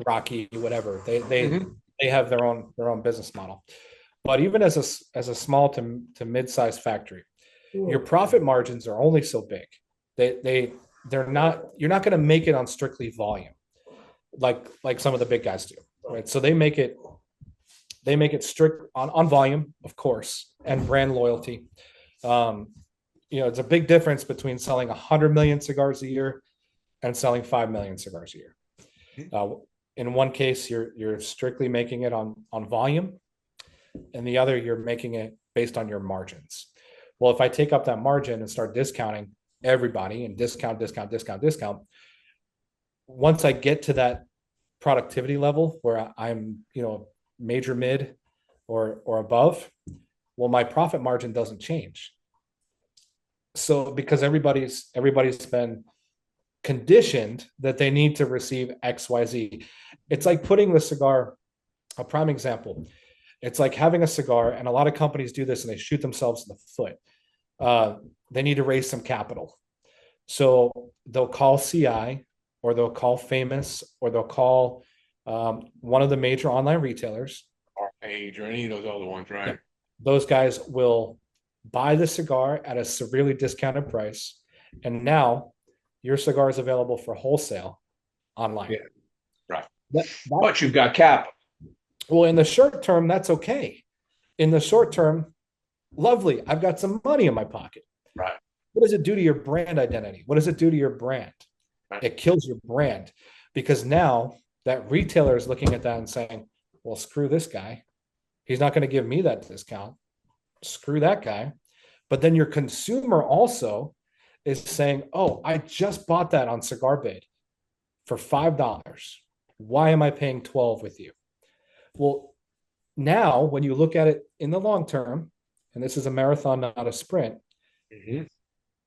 Rocky, whatever. They have their own business model. But even as a small to mid-sized factory, your profit margins are only so big. They're not. You're not going to make it on strictly volume, like some of the big guys do, right? So they make it strict on volume, of course, and brand loyalty. You know, it's a big difference between selling 100 million cigars a year and selling 5 million cigars a year. In one case, you're strictly making it on volume, and the other you're making it based on your margins. Well, if I take up that margin and start discounting everybody and discount, once I get to that productivity level where I'm, you know, major mid or above, well, my profit margin doesn't change. So because everybody's been conditioned that they need to receive XYZ. It's like putting the cigar, a prime example. It's like having a cigar, and a lot of companies do this and they shoot themselves in the foot. They need to raise some capital. So they'll call CI, or they'll call Famous, or they'll call one of the major online retailers. Or Page, or any of those other ones, right? Yeah. Those guys will buy the cigar at a severely discounted price. And now your cigar is available for wholesale online. Yeah, right. But you've got capital. Well, in the short term, that's okay. In the short term, lovely. I've got some money in my pocket. Right. What does it do to your brand identity? What does it do to your brand? Right. It kills your brand, because now that retailer is looking at that and saying, well, screw this guy. He's not going to give me that discount. Screw that guy. But then your consumer also is saying, oh, I just bought that on Cigar Bait for $5. Why am I paying 12 with you? Well, now when you look at it in the long term, and this is a marathon, not a sprint,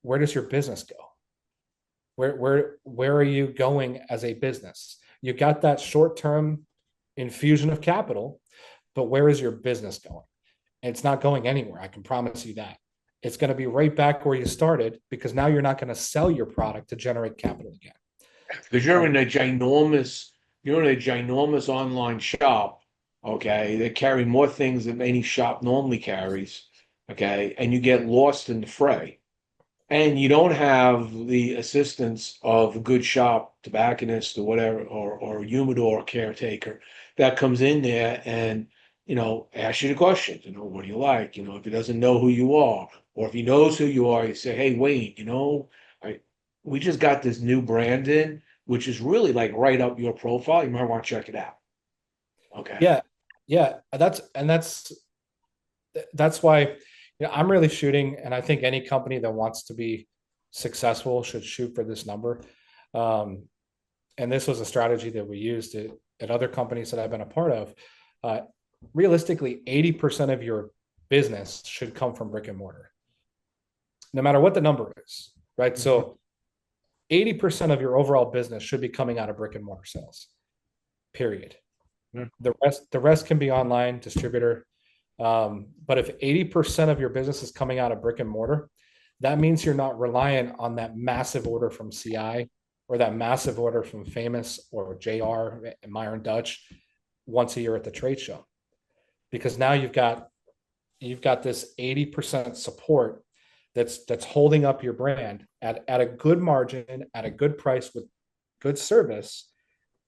where does your business go? Where are you going as a business? You got that short-term infusion of capital, but where is your business going? It's not going anywhere. I can promise you that. It's going to be right back where you started, because now you're not going to sell your product to generate capital again. Because you're in a ginormous online shop, okay, that carry more things than any shop normally carries, okay, and you get lost in the fray. And you don't have the assistance of a good shop tobacconist or whatever, or humidor caretaker that comes in there and, asks you the questions, what do you like? If he doesn't know who you are, or if he knows who you are, you say, hey, Wayne, we just got this new brand in, which is really like right up your profile. You might want to check it out. Okay. Yeah. Yeah. That's why I'm really shooting, and I think any company that wants to be successful should shoot for this number. And this was a strategy that we used at other companies that I've been a part of. Realistically, 80% of your business should come from brick and mortar, no matter what the number is, right? So 80% of your overall business should be coming out of brick and mortar sales, period. The rest can be online, distributor. But if 80% of your business is coming out of brick and mortar, that means you're not reliant on that massive order from CI or that massive order from Famous or JR and Meyer and Dutch once a year at the trade show. Because now you've got this 80% support that's holding up your brand at a good margin, at a good price with good service.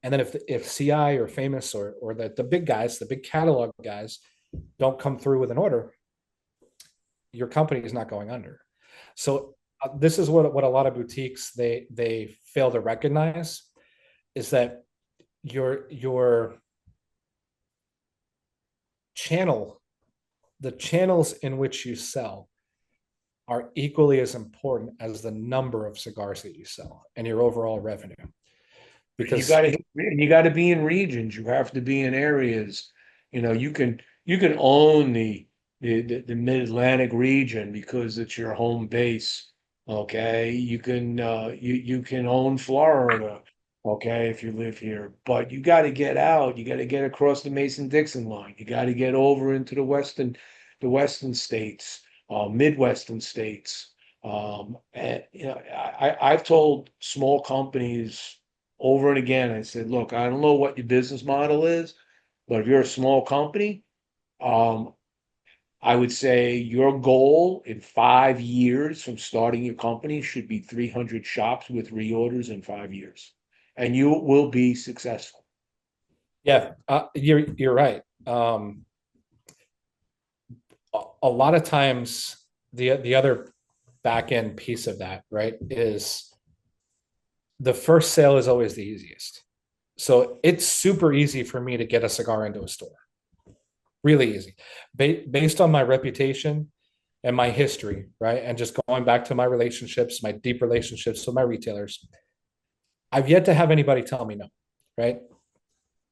And then if CI or Famous or the big guys, the big catalog guys, don't come through with an order, your company is not going under. So this is what a lot of boutiques they fail to recognize, is that your channel, the channels in which you sell, are equally as important as the number of cigars that you sell and your overall revenue. Because you got to be in regions. You have to be in areas. You can own the Mid-Atlantic region because it's your home base. Okay, you can own Florida. Okay, if you live here, but you got to get out. You got to get across the Mason-Dixon line. You got to get over into the western states, Midwestern states. And I've told small companies over and again. I said, look, I don't know what your business model is, but if you're a small company, I would say your goal in 5 years from starting your company should be 300 shops with reorders in 5 years, and you will be successful. Yeah, you're right. A lot of times, the other back end piece of that, right, is the first sale is always the easiest. So it's super easy for me to get a cigar into a store. Really easy. Based on my reputation and my history, right? And just going back to my relationships, my deep relationships with my retailers, I've yet to have anybody tell me no, right?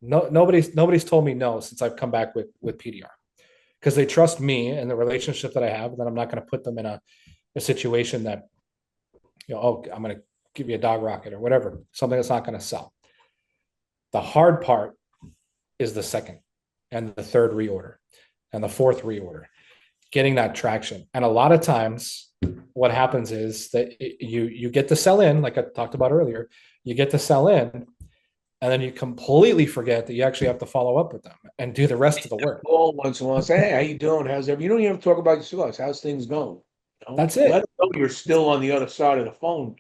No, nobody's told me no since I've come back with PDR, because they trust me and the relationship that I have, that I'm not going to put them in a situation that, oh, I'm going to give you a dog rocket or whatever, something that's not going to sell. The hard part is the second and the third reorder and the fourth reorder, getting that traction. And a lot of times what happens is that you get to sell in, like I talked about earlier, you get to sell in, and then you completely forget that you actually have to follow up with them and do the rest of the work. Call once in a while, say, hey, how you doing? How's everything? You don't even have to talk about your cigars. How's things going? That's it. Let them know you're still on the other side of the phone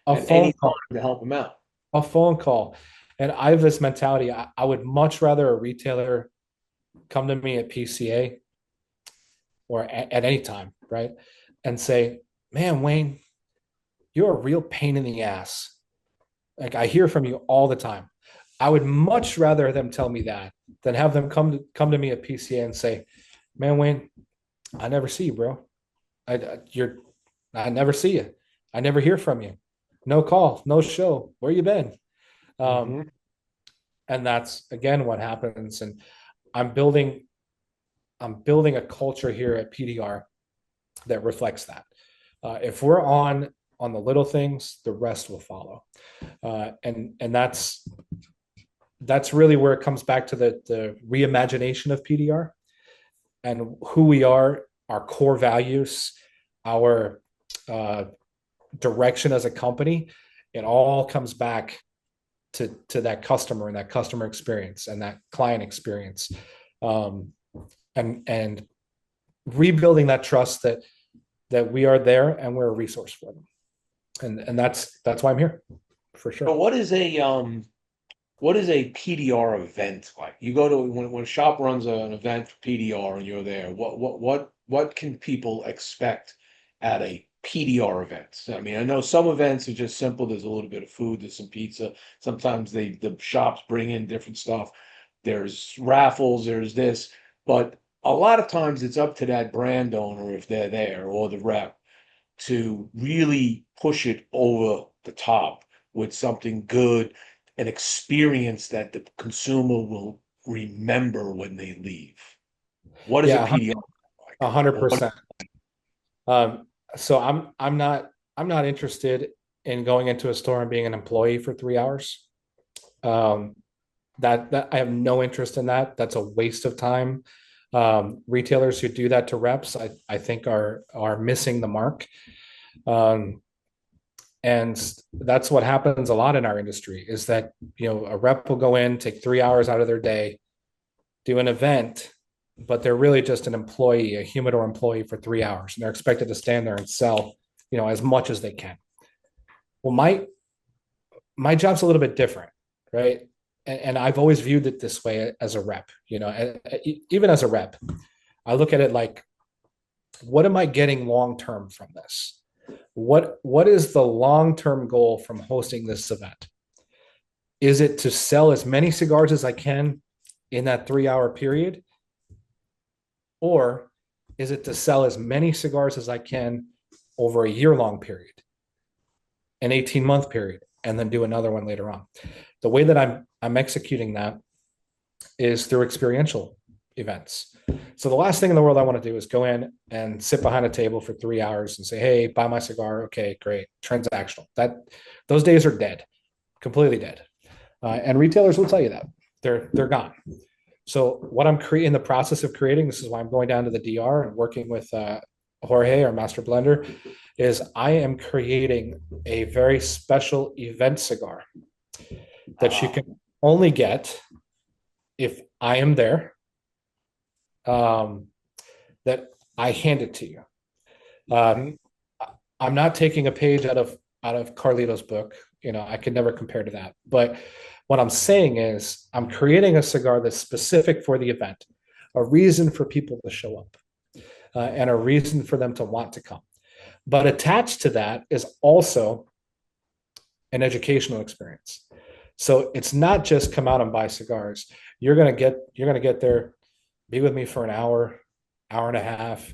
A phone call to help them out. A phone call. And I have this mentality. I would much rather a retailer come to me at PCA or at any time, right, and say, man, Wayne, you're a real pain in the ass. Like, I hear from you all the time. I would much rather them tell me that than have them come to me at PCA and say, "Man, Wayne, I never see you, bro. You're I never see you. I never hear from you. No call, no show. Where you been?" Um, Mhm. and that's again what happens. And I'm building I'm building a culture here at PDR that reflects that. If we're on the little things, the rest will follow. And that's really where it comes back to the reimagination of PDR and who we are, our core values, our direction as a company. It all comes back to that customer and that customer experience and that client experience, um, and rebuilding that trust that we are there and we're a resource for them. And that's why I'm here, for So sure. what is a PDR event like? You go to when a shop runs an event for PDR and you're there. What can people expect at a PDR event? I mean, I know some events are just simple. There's a little bit of food, there's some pizza. Sometimes the shops bring in different stuff. There's raffles, there's this, but a lot of times it's up to that brand owner if they're there or the rep to really push it over the top with something good, an experience that the consumer will remember when they leave. What is a Yeah, PDR like? a hundred Or what, percent. So I'm not interested in going into a store and being an employee for 3 hours. Um, that I have no interest in that. That's a waste of time. Retailers who do that to reps, I think are missing the mark. Um, and that's what happens a lot in our industry is that a rep will go in, take 3 hours out of their day, do an event, but they're really just an employee, a humidor employee for 3 hours, and they're expected to stand there and sell as much as they can. Well, my job's a little bit different, right? And I've always viewed it this way as a rep. Even as a rep, I look at it like, what am I getting long term from this? What is the long term goal from hosting this event? Is it to sell as many cigars as I can in that 3 hour period? Or is it to sell as many cigars as I can over a year long period, an 18-month period, and then do another one later on? The way that I'm executing that is through experiential events. So the last thing in the world I want to do is go in and sit behind a table for 3 hours and say, "Hey, buy my cigar." Okay, great. Transactional. Those days are dead, completely dead. And retailers will tell you that they're gone. So what I'm in the process of creating, this is why I'm going down to the DR and working with Jorge, our master blender, is I am creating a very special event cigar that you can only get if I am there, that I hand it to you. I'm not taking a page out of Carlito's book. I could never compare to that. But what I'm saying is I'm creating a cigar that's specific for the event, a reason for people to show up, and a reason for them to want to come. But attached to that is also an educational experience. So it's not just come out and buy cigars. You're gonna get there, be with me for an hour, hour and a half.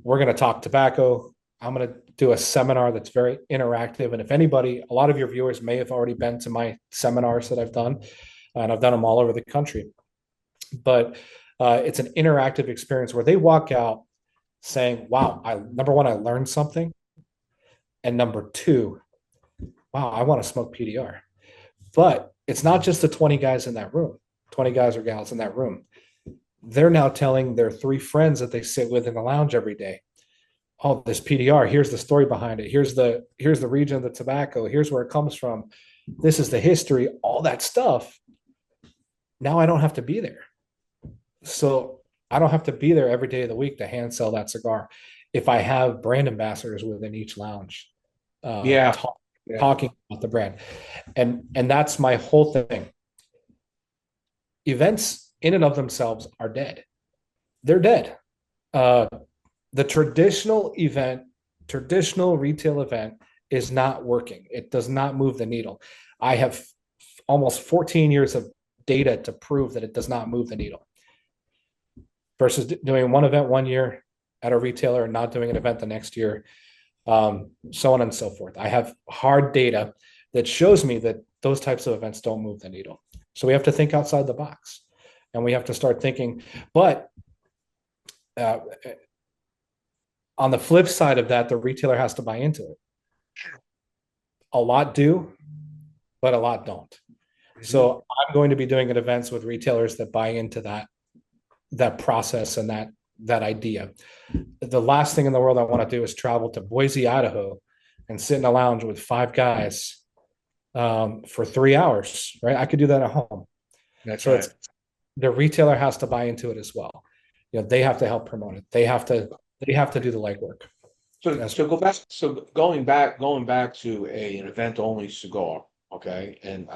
We're gonna talk tobacco. I'm gonna do a seminar that's very interactive. And if anybody, a lot of your viewers may have already been to my seminars that I've done, and I've done them all over the country. But it's an interactive experience where they walk out saying, "Wow, number one, I learned something, and number two, wow, I want to smoke PDR." But it's not just the 20 guys in that room, 20 guys or gals in that room. They're now telling their 3 friends that they sit with in the lounge every day, "Oh, this PDR, here's the story behind it. Here's the region of the tobacco. Here's where it comes from. This is the history," all that stuff. Now I don't have to be there. So I don't have to be there every day of the week to hand sell that cigar. If I have brand ambassadors within each lounge, yeah, yeah. talking about the brand. And that's my whole thing. Events in and of themselves are dead. They're dead. The traditional retail event is not working. It does not move the needle. I have almost 14 years of data to prove that it does not move the needle, versus doing one event one year at a retailer and not doing an event the next year, so on and so forth. I have hard data that shows me that those types of events don't move the needle. So we have to think outside the box, and we have to start thinking. But on the flip side of that, the retailer has to buy into it. A lot do, but a lot don't. So I'm going to be doing events with retailers that buy into that process and that idea. The last thing in the world I want to do is travel to Boise, Idaho, and sit in a lounge with 5 guys for 3 hours. Right? I could do that at home. That's so right. The retailer has to buy into it as well. They have to help promote it. They have to do the legwork. Going back to an event only cigar. Okay. And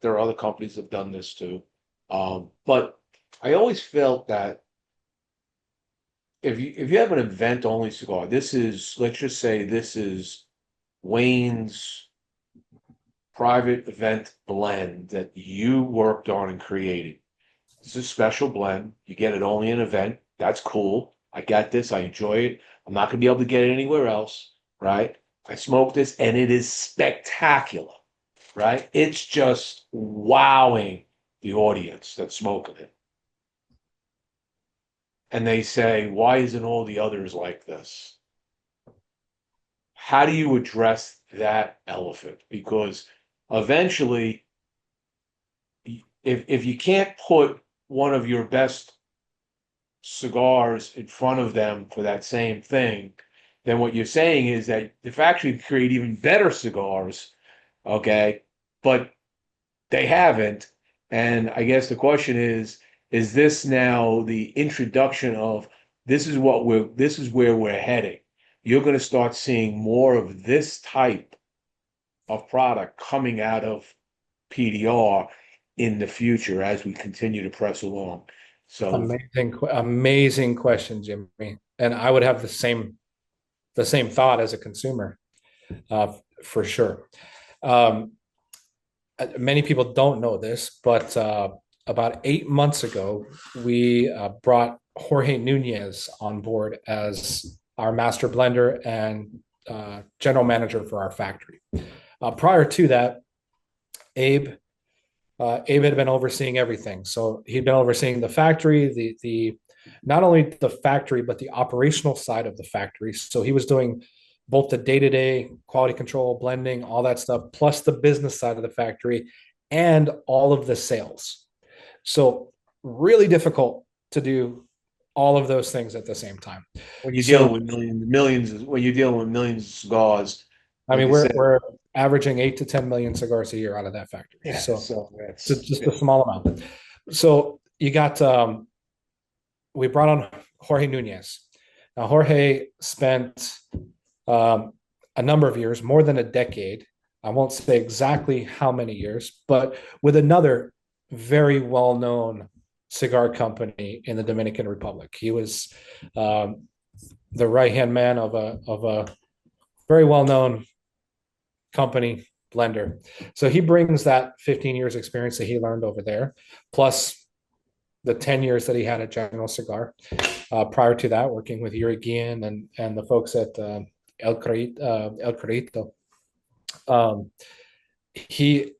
there are other companies that have done this too. But I always felt that if you have an event only cigar, let's just say this is Wayne's private event blend that you worked on and created. It's a special blend. You get it only in an event. That's cool. I got this. I enjoy it. I'm not going to be able to get it anywhere else, right? I smoked this, and it is spectacular, right? It's just wowing the audience that's smoking it. And they say, why isn't all the others like this? How do you address that elephant? Because eventually, if you can't put one of your best cigars in front of them for that same thing, then what you're saying is that the factory create even better cigars, okay, but they haven't. And I guess the question is this now the introduction of this is where we're heading? You're going to start seeing more of this type of product coming out of PDR in the future as we continue to press along. So amazing question, Jimmie. And I would have the same thought as a consumer, for sure. Many people don't know this, but about 8 months ago, we brought Jorge Nunez on board as our master blender and general manager for our factory. Prior to that, Abe had been overseeing everything. So he'd been overseeing the factory, the not only the factory, but the operational side of the factory. So he was doing both the day-to-day quality control, blending, all that stuff, plus the business side of the factory and all of the sales. So really difficult to do all of those things at the same time. When you're dealing with millions of cigars, I mean, we're averaging 8 to 10 million cigars a year out of that factory. Yeah, so it's just a small amount. So you got, we brought on Jorge Nunez. Now, Jorge spent a number of years, more than a decade. I won't say exactly how many years, but with another very well-known cigar company in the Dominican Republic. He was the right-hand man of a very well-known company blender. So he brings that 15 years experience that he learned over there, plus the 10 years that he had at General Cigar. Prior to that, working with Yuri Guillen and the folks at El Corito. He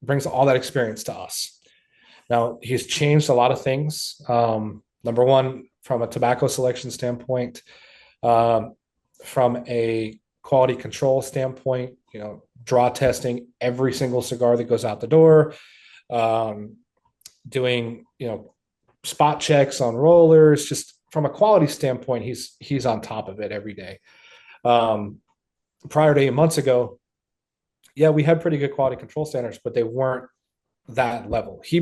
brings all that experience to us. Now, he's changed a lot of things. Number one, from a tobacco selection standpoint, from a quality control standpoint, draw testing every single cigar that goes out the door, doing, spot checks on rollers. Just from a quality standpoint, he's on top of it every day. Prior to 8 months ago, yeah, we had pretty good quality control standards, but they weren't that level. He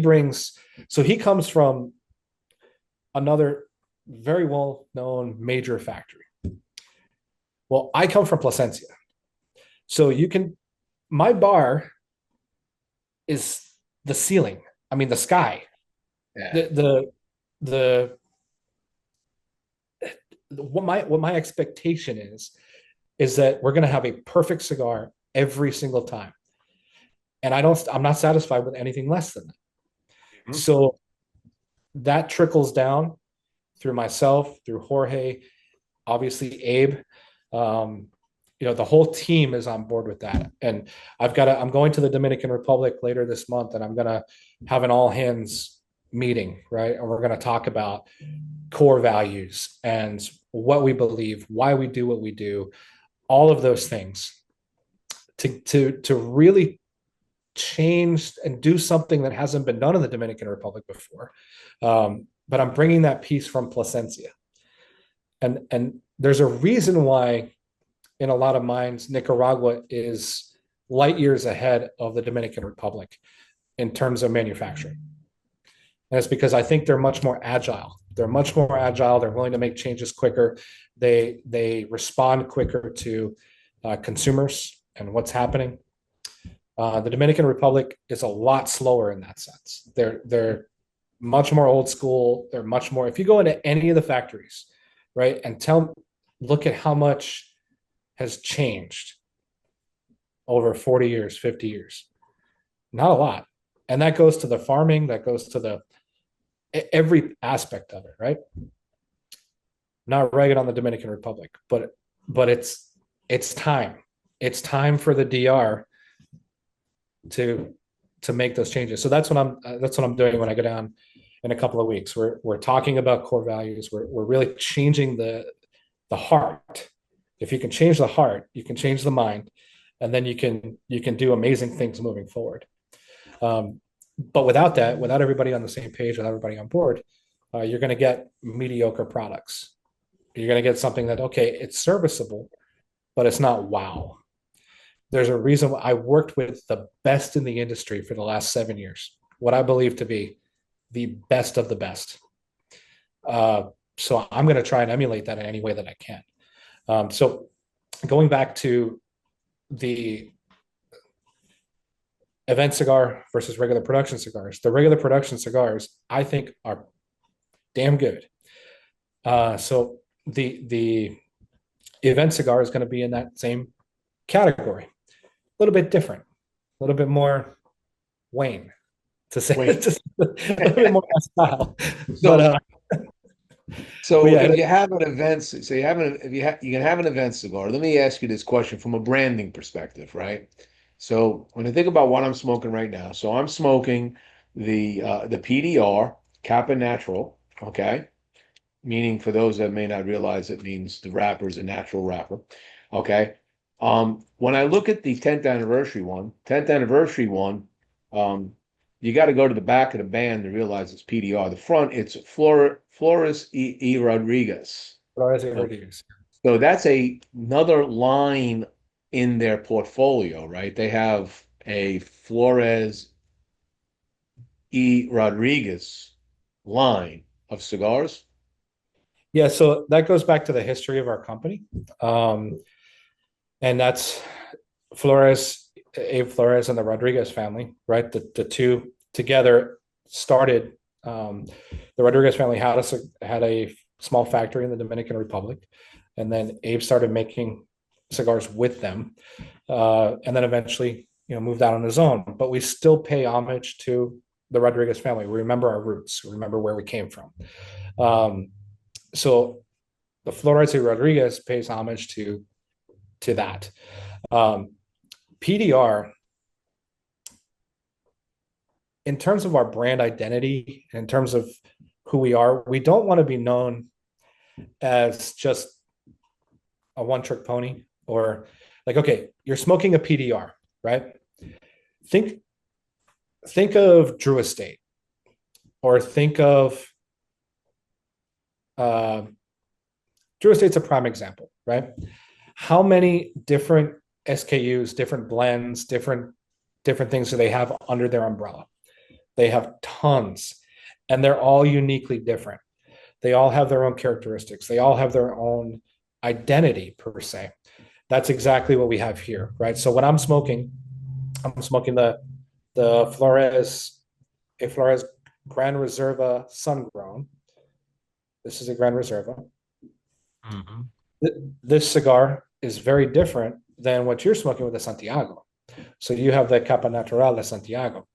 comes from another very well-known major factory. Well, I come from Plasencia. So my bar is the ceiling. I mean, the sky. Yeah. What my expectation is that we're going to have a perfect cigar every single time. and I'm not satisfied with anything less than that. Mhm. So that trickles down through myself, through Jorge, obviously Abe. Um, the whole team is on board with that. And I'm going to the Dominican Republic later this month, and I'm going to have an all hands meeting, right? And we're going to talk about core values and what we believe, why we do what we do, all of those things to really change and do something that hasn't been done in the Dominican Republic before. But I'm bringing that piece from Plasencia. And there's a reason why in a lot of minds, Nicaragua is light years ahead of the Dominican Republic in terms of manufacturing. And it's because I think they're much more agile. They're much more agile. They're willing to make changes quicker. They respond quicker to consumers and what's happening. The Dominican Republic is a lot slower in that sense. They're much more old school. They're much more. If you go into any of the factories, right, and look at how much has changed over 40 years, 50 years. Not a lot. And that goes to the farming, that goes to every aspect of it, right? Not ragging on the Dominican Republic, but it's time. It's time for the DR to make those changes. So that's what I'm doing when I go down in a couple of weeks. We're talking about core values. We're really changing the heart. If you can change the heart, you can change the mind, and then you can do amazing things moving forward. But without that, without everybody on the same page, without everybody on board, you're going to get mediocre products. You're going to get something that, okay, it's serviceable, but it's not wow. There's a reason I worked with the best in the industry for the last 7 years, what I believe to be the best of the best. So I'm going to try and emulate that in any way that I can. So going back to the event cigar versus regular production cigars, the regular production cigars, I think, are damn good. So the event cigar is going to be in that same category, a little bit different, a little bit more Wayne, to say Wayne. just a little bit more my style. So, But so yeah, if you have an event, so you have an if you can have an event cigar. Let me ask you this question from a branding perspective, right? So when I think about what I'm smoking right now, so I'm smoking the PDR Kappa Natural, okay? Meaning for those that may not realize, it means the wrapper is a natural wrapper, okay? When I look at the 10th anniversary one, um, you got to go to the back of the band to realize it's PDR. The front, it's Flores E. Rodriguez. Okay. So that's another line in their portfolio, right? They have a Flores E. Rodriguez line of cigars. yeah, so that goes back to the history of our company. And that's Flores, Abe Flores, and the Rodriguez family, right? The two together started. The Rodriguez family had a small factory in the Dominican Republic, and then Abe started making cigars with them, and then eventually, moved out on his own. But we still pay homage to the Rodriguez family. We remember our roots. We remember where we came from. So the Flores y Rodriguez pays homage to that. PDR, in terms of our brand identity, in terms of who we are, we don't want to be known as just a one-trick pony, or like, okay, you're smoking a PDR, right? Think of Drew Estate, or think of Drew Estate's a prime example, right? How many different SKUs, different blends, different things do they have under their umbrella? They have tons, and they're all uniquely different. They all have their own characteristics. They all have their own identity, per se. That's exactly what we have here, right? So when I'm smoking the Flores Gran Reserva Sun Grown. This is a Gran Reserva. Mhm. This cigar is very different than what you're smoking with the Santiago, So you have the Capa Natural de Santiago.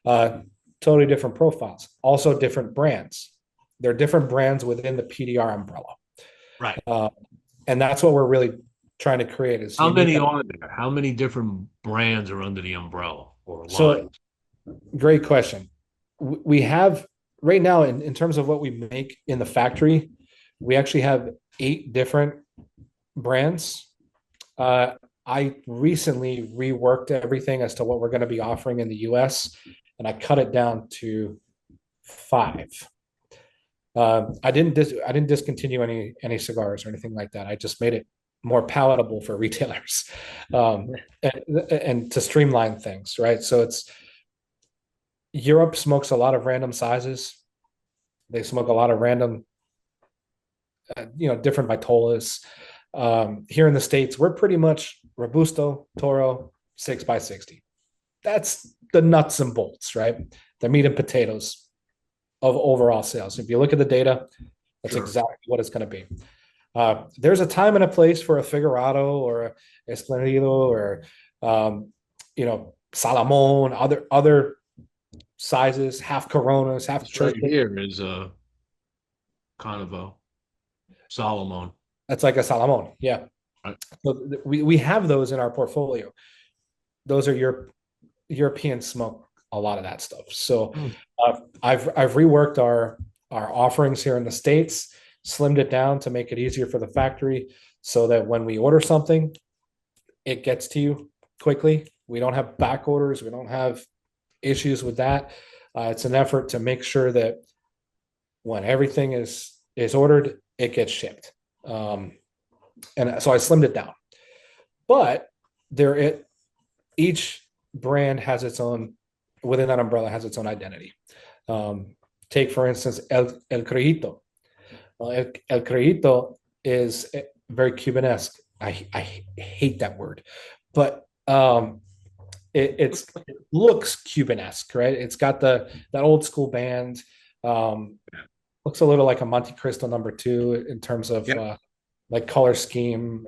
Totally different profiles, also different brands. They're different brands within the PDR umbrella. Right. And that's what we're really trying to create is How many are there? How many different brands are under the umbrella or so lines? great question. We have right now in terms of what we make in the factory, we actually have 8 different brands. I recently reworked everything as to what we're going to be offering in the US, and I cut it down to 5. I didn't discontinue any cigars or anything like that. I just made it more palatable for retailers, and to streamline things, right? So it's Europe smokes a lot of random sizes. They smoke a lot of random, different vitolas. Here in the States, we're pretty much Robusto, Toro, 6x60. That's the nuts and bolts, right? The meat and potatoes of overall sales. If you look at the data, that's Sure. exactly what it's going to be. There's a time and a place for a Figurado or a Esplendido or, Salomon, other sizes, half Coronas, half This right Church. here is a kind of a Solomon. That's like a Salomon. Yeah. Right. So we have those in our portfolio. Those are European smoke, a lot of that stuff. So I've reworked our offerings here in the States, slimmed it down to make it easier for the factory so that when we order something, it gets to you quickly. We don't have back orders. We don't have issues with that. It's an effort to make sure that when everything is ordered, it gets shipped. And so I slimmed it down. But each brand has its own, within that umbrella, has its own identity. Take, for instance, El Crejito. El Crejito is very Cubanesque. I hate that word, but it looks Cubanesque, right? It's got that old school band. Looks a little like a Monte Cristo #2 in terms of like color scheme.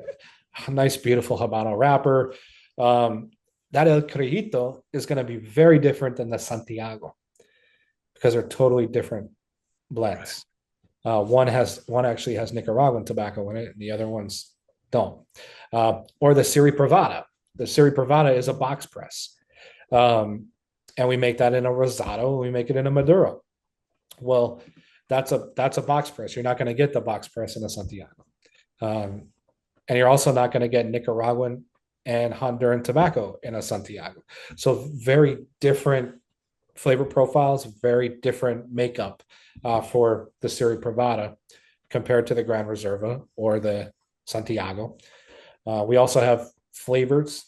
Nice, beautiful Habano wrapper. That El Crejito is going to be very different than the Santiago because they're totally different blends. Right. One actually has Nicaraguan tobacco in it, and the other ones don't. Or the Siri Privada. The Siri Privada is a box press, and we make that in a Rosado. We make it in a Maduro. Well, that's a box press. You're not going to get the box press in a Santiago, and you're also not going to get Nicaraguan and Honduran tobacco in a Santiago. So very different flavor profiles, very different makeup for the Siri Privada compared to the Gran Reserva or the Santiago. We also have flavors,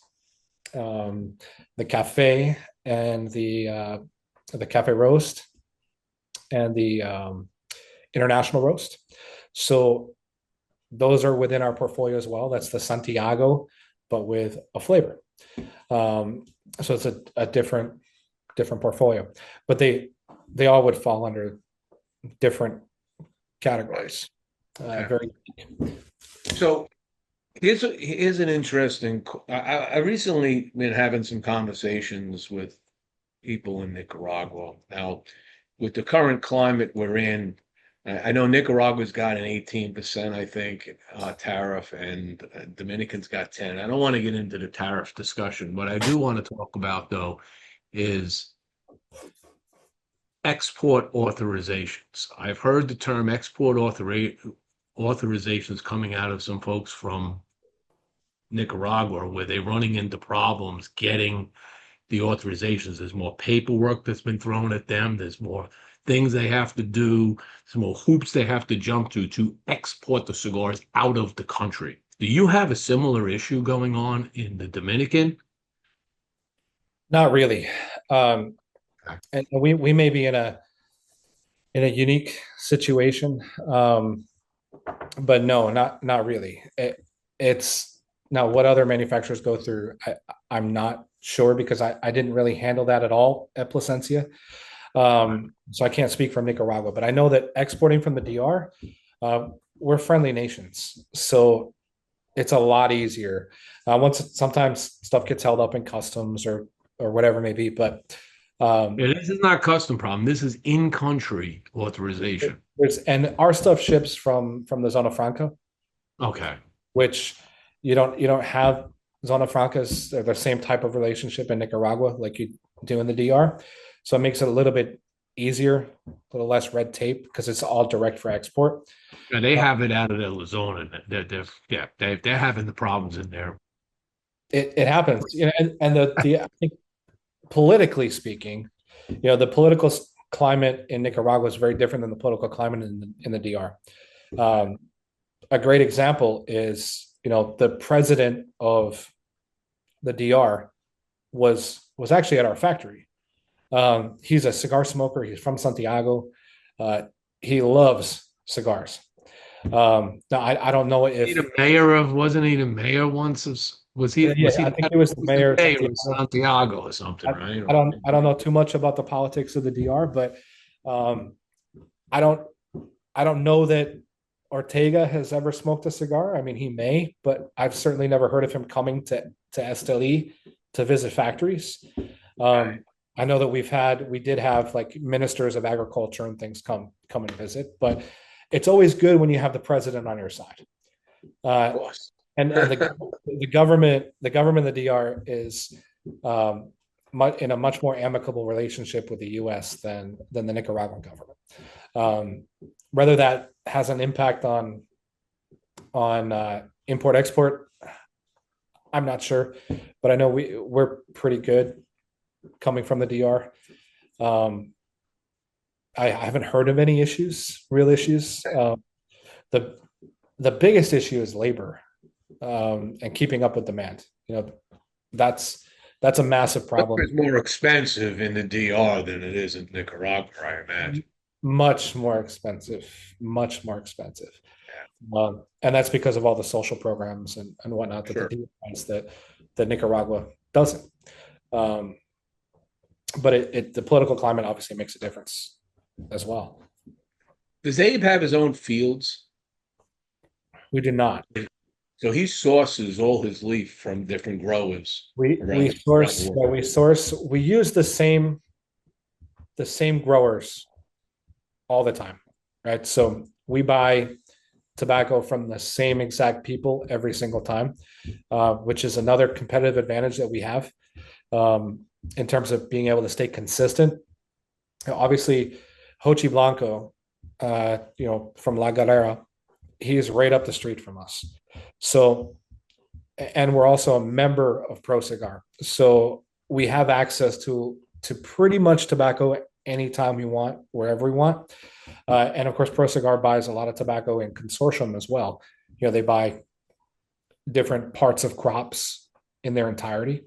the cafe and the cafe roast and the international roast. So those are within our portfolio as well. That's the Santiago, but with a flavor. So it's a different portfolio, but they all would fall under different categories. Very. So here's an interesting. I recently been having some conversations with people in Nicaragua. Now, with the current climate we're in, I know Nicaragua's got an 18%, I think, tariff, and Dominican's got 10. I don't want to get into the tariff discussion. What I do want to talk about, though, is export authorizations. I've heard the term export authorizations coming out of some folks from Nicaragua, where they're running into problems getting the authorizations. There's more paperwork that's been thrown at them. There's more things they have to do, some more hoops they have to jump to export the cigars out of the country. Do you have a similar issue going on in the Dominican? Not really. And we may be in a unique situation, but no, not really. It's now what other manufacturers go through. I'm not sure because I didn't really handle that at all at Plasencia. So I can't speak from Nicaragua, but I know that exporting from the DR, we're friendly nations. So it's a lot easier. Sometimes stuff gets held up in customs or whatever it may be, but Yeah, this is not custom problem. This is in-country authorization. and our stuff ships from the Zona Franca, Okay. which you don't have Zona Francas, they're the same type of relationship in Nicaragua like you do in the DR. So it makes it a little bit easier, a little less red tape because it's all direct for export. Yeah, they have it out of their zone, and they're having the problems in there. It happens, and the I think politically speaking, the political climate in Nicaragua is very different than the political climate in the DR. Um, a great example is, the president of the DR was actually at our factory. He's a cigar smoker. He's from Santiago. Uh, he loves cigars. Now I don't know if Wasn't he the mayor once of, was he, yeah, was he, I think it was the mayor of of Santiago. Santiago or something, right? I don't know too much about the politics of the DR, but um, I don't I don't know that Ortega has ever smoked a cigar. I mean, he may, but I've certainly never heard of him coming to Esteli to visit factories. Um, I know that we did have like ministers of agriculture and things come and visit, but it's always good when you have the president on your side. Of Uh, course. and the government of the DR is um, in a much more amicable relationship with the U.S. than the Nicaraguan government. Whether that has an impact on import export, I'm not sure, but I know we're pretty good coming from the DR. Um, I haven't heard of any real issues. The the biggest issue is labor, and keeping up with demand. That's that's a massive problem. It's more expensive in the DR than it is in Nicaragua, I imagine. Much more expensive, much more expensive. And that's because of all the social programs and whatnot that Sure. the DR has that Nicaragua doesn't. Um, but the political climate obviously makes a difference as well. Does Abe have his own fields? We do not. So he sources all his leaf from different growers We around, we around source the world. we use the same growers all the time, right? So we buy tobacco from the same exact people every single time, which is another competitive advantage that we have, in terms of being able to stay consistent. Obviously, Hochi Blanco, from La Galera, he's right up the street from us. So, and we're also a member of Pro Cigar, so we have access to pretty much tobacco anytime we want, wherever we want. And of course, Pro Cigar buys a lot of tobacco in consortium as well. They buy different parts of crops in their entirety,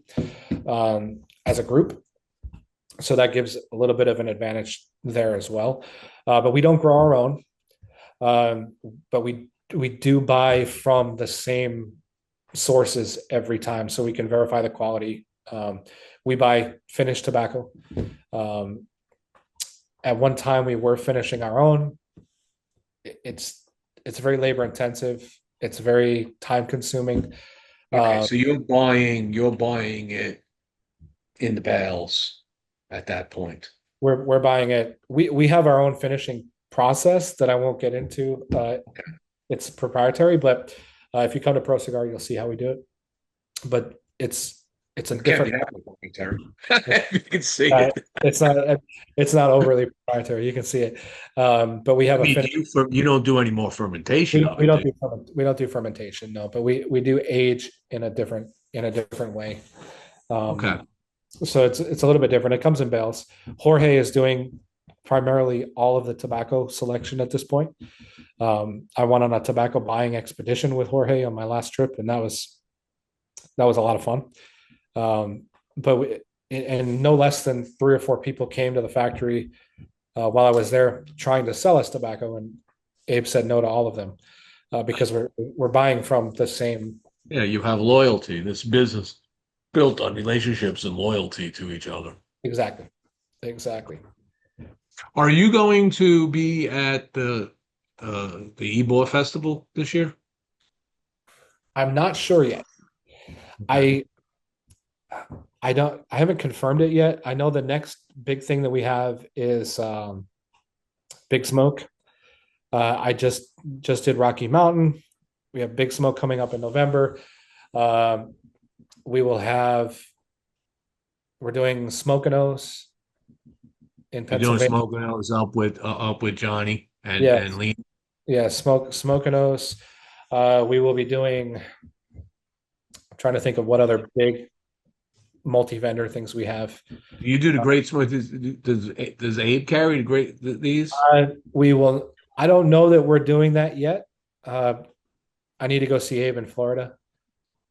as a group. So that gives a little bit of an advantage there as well. But we don't grow our own. But we do buy from the same sources every time, so we can verify the quality. We buy finished tobacco. At one time, we were finishing our own. It's very labor intensive. It's very time consuming. Okay, so you're buying it in the bales at that point. We're buying it. We have our own finishing process that I won't get into. It's proprietary, but if you come to Pro Cigar, you'll see how we do it. But it's a Can't different. be happening, Terry. You can see Uh, it. it's not overly proprietary. You can see it, but we have I a mean, finish. you don't do any more fermentation of We it, don't do we don't do fermentation, no, but we do age in a different way. Okay. So it's a little bit different. It comes in bales. Jorge is doing primarily all of the tobacco selection at this point. I went on a tobacco buying expedition with Jorge on my last trip, and that was a lot of fun. But and no less than 3 or 4 people came to the factory while I was there trying to sell us tobacco, and Abe said no to all of them, because we're buying from the same. Yeah, you have loyalty. This business built on relationships and loyalty to each other. Exactly. Are you going to be at the Ybor Festival this year? I'm not sure yet. I I haven't confirmed it yet. I know the next big thing that we have is Big Smoke. I just did Rocky Mountain. We have Big Smoke coming up in November. Um, we will have we're doing Smokinos in You're doing Pennsylvania. smoking hours up with Johnny and Yeah, Lee. yeah, Smokinos. We will be doing. I'm trying to think of what other big multi-vendor things we have. You do the great smoke. Does Abe carry the these? We will. I don't know that we're doing that yet. Uh, I need to go see Abe in Florida.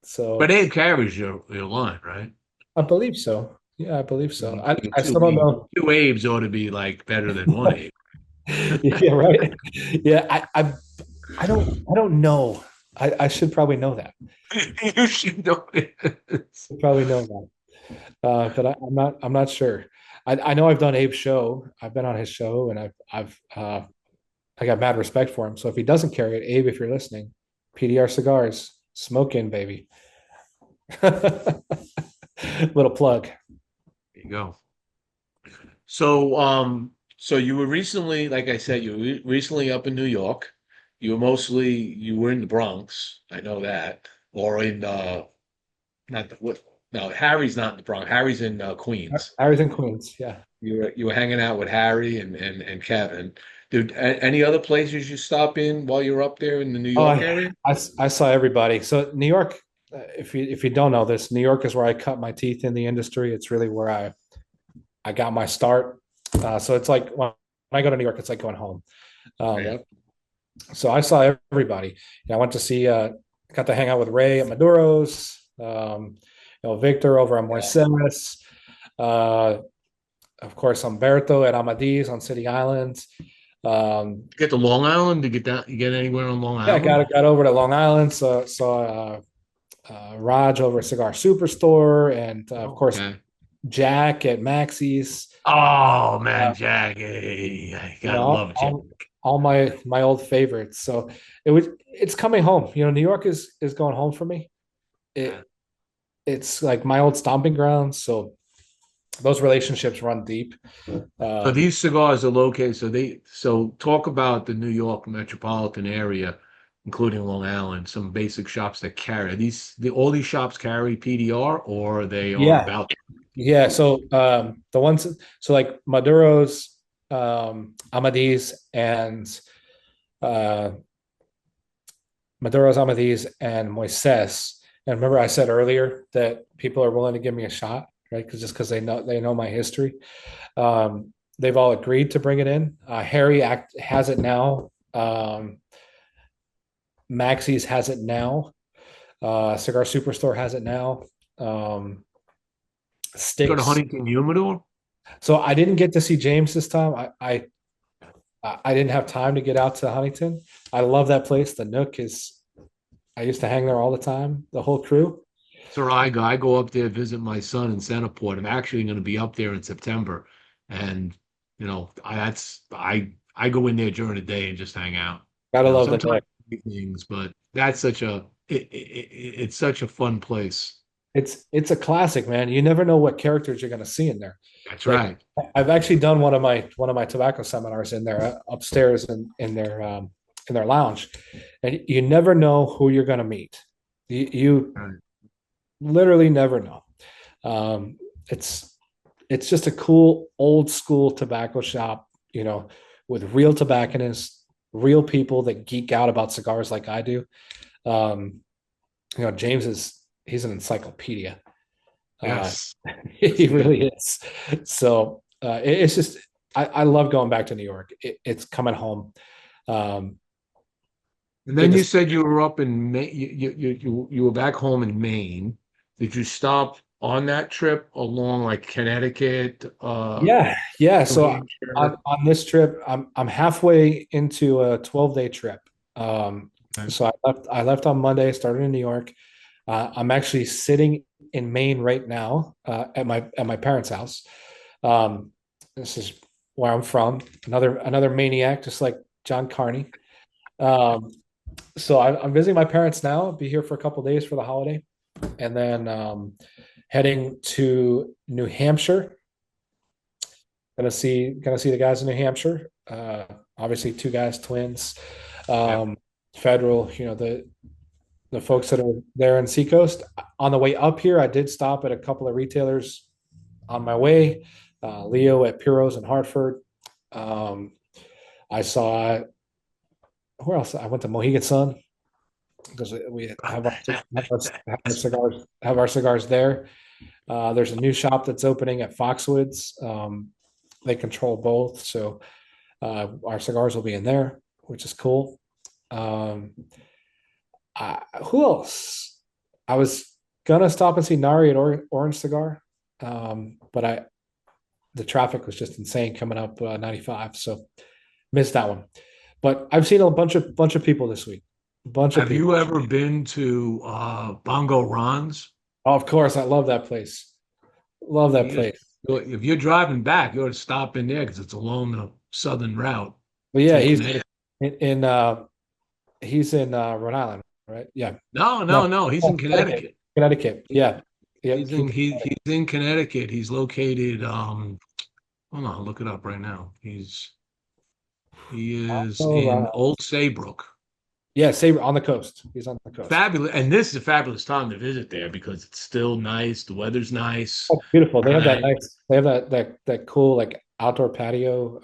But So Abe carries your line, right? I believe so. Yeah, I believe so. I Two still don't know. Two Abes ought to be like better than one Abe. Yeah, right. Yeah, I don't know. I should probably know that. You should know this. Probably know that. But I'm not sure. I know I've done Abe's show. I've been on his show, and I got mad respect for him. So if he doesn't carry it, Abe, if you're listening, PDR Cigars, smoke in, baby. Little plug. There you go. So, so you were recently, like I said, you were recently up in New York. You were in the Bronx. I know that, or in not the what? No, Harry's not in the Bronx. Harry's in Queens. Harry's in Queens. Yeah. You were hanging out with Harry and Kevin. Did any other places you stop in while you were up there in the New Oh, York area? I saw everybody. So New York, if you don't know this, New York is where I cut my teeth in the industry. It's really where I got my start. So it's like when I go to New York, it's like going home. Yeah. So I saw everybody. I went to see, got to hang out with Ray at Maduro's, Victor over on Moises, of course, Humberto at Amadis on City Island. Get to Long Island to get that. You get anywhere on Long Yeah, I Island? got over to Long Island. So saw Raj over at Cigar Superstore, and of course Okay. Jack at Maxie's. Oh man, Jack, hey, I You gotta know, love Jack. all my old favorites. So it's coming home. New York is going home for me. It's like my old stomping grounds. So those relationships run deep. So these cigars are located. So talk about the New York metropolitan area, including Long Island. Some basic shops that carry all these shops carry PDR, or they are Yeah, about. yeah. So the ones like Maduro's, Amadis, and uh, Maduro's, Amadis, and Moises. And remember, I said earlier that people are willing to give me a shot, right? Because they know my history. They've all agreed to bring it in. Harry has it now. Maxie's has it now. Cigar Superstore has it now. Go to Sticks. Huntington Humidor. So I didn't get to see James this time. I didn't have time to get out to Huntington. I love that place. The Nook is. I used to hang there all the time. The whole crew. So I go up there visit my son in Centerport. I'm actually going to be up there in September, and I go in there during the day and just hang out. Gotta love the Sometimes Nook. things, but that's it's such a fun place. It's a classic, man. You never know what characters you're going to see in there. That's Like, right. I've actually done one of my tobacco seminars in there upstairs in their lounge, and you never know who you're going to meet. You Right. literally never know. Um, it's just a cool old school tobacco shop, with real tobacconists, real people that geek out about cigars like I do. Um, James he's an encyclopedia. Yes. He really is. So it's just I love going back to New York. It's coming home. Um, And then you said you were up in Maine. You were back home in Maine. Did you stop on that trip along like Connecticut? Yeah. New So Hampshire? on this trip, I'm halfway into a 12-day trip. Okay. So I left on Monday, started in New York. I'm actually sitting in Maine right now at my parents' house. This is where I'm from. Another maniac, just like John Carney. Um, So I'm visiting my parents now. I'll be here for a couple days for the holiday, and then heading to New Hampshire. Gonna see the guys in New Hampshire. Obviously, two guys, twins. Yeah. Um, Federal, the folks that are there in Seacoast. On the way up here, I did stop at a couple of retailers on my way. Leo at Puro's in Hartford. Um, I saw where else? I went to Mohegan Sun because we have our cigars there. There's a new shop that's opening at Foxwoods. They control both, so our cigars will be in there, which is cool. Um, who else? I was gonna stop and see Nari at Orange Cigar, but the traffic was just insane coming up 95, so missed that one. But I've seen a bunch of people this week. A bunch of Have people. you ever been to Bongo Ron's? Oh, of course, I love that place. Love that You, place. if you're driving back, you ought to stop in there because it's along the southern route But yeah, through he's Connecticut. he's in Rhode Island, right? Yeah. No, No, no, no. He's in Connecticut. Connecticut. Connecticut. Yeah. Yeah. He's in Connecticut. He's located. Hold on, I'll look it up right now. He is Oh, in Old Saybrook. yeah, Sabre on the coast. He's on the coast. Fabulous, and this is a fabulous time to visit there because it's still nice. The weather's nice. Oh, beautiful. They have that Right. nice. They have that cool like outdoor patio.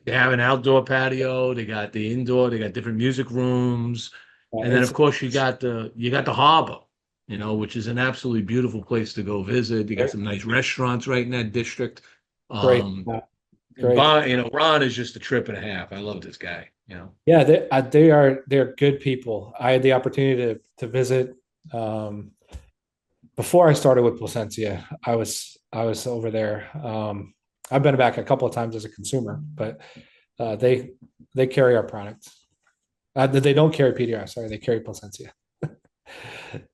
They have an outdoor patio. They got the indoor. They got different music rooms, and then It's of course you got the harbor, which is an absolutely beautiful place to go visit. You got some nice restaurants right in that district. great. Um, and Great. Ron is just a trip and a half. I love this guy. Yeah, they're good people. I had the opportunity to visit before I started with Placencia. I was over there. I've been back a couple of times as a consumer, but they carry our product. They don't carry PDR. Sorry, they carry Placencia.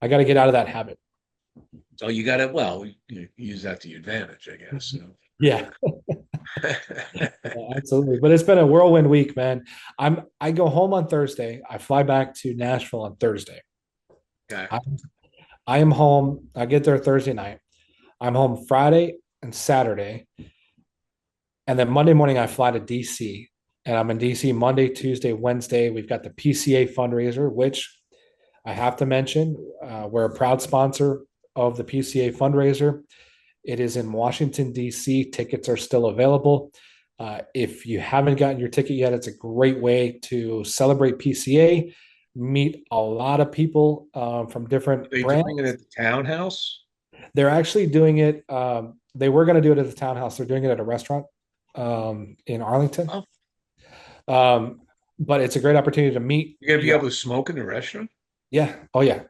I got to get out of that habit. So you got to, well, you use that to your advantage, I guess. Yeah, absolutely. But it's been a whirlwind week, man. I go home on Thursday. I fly back to Nashville on Thursday. Okay. I am home. I get there Thursday night. I'm home Friday and Saturday. And then Monday morning, I fly to DC. And I'm in DC Monday, Tuesday, Wednesday. We've got the PCA fundraiser, which I have to mention. We're a proud sponsor of the PCA fundraiser. It is in Washington, D.C. Tickets are still available. If you haven't gotten your ticket yet, it's a great way to celebrate PCA, meet a lot of people from different Are you brands. doing it at the townhouse? They're actually doing it. They were going to do it at the townhouse. They're doing it at a restaurant in Arlington. Oh. But it's a great opportunity to meet. You're gonna be able to smoke in the restaurant? Yeah. Oh, yeah.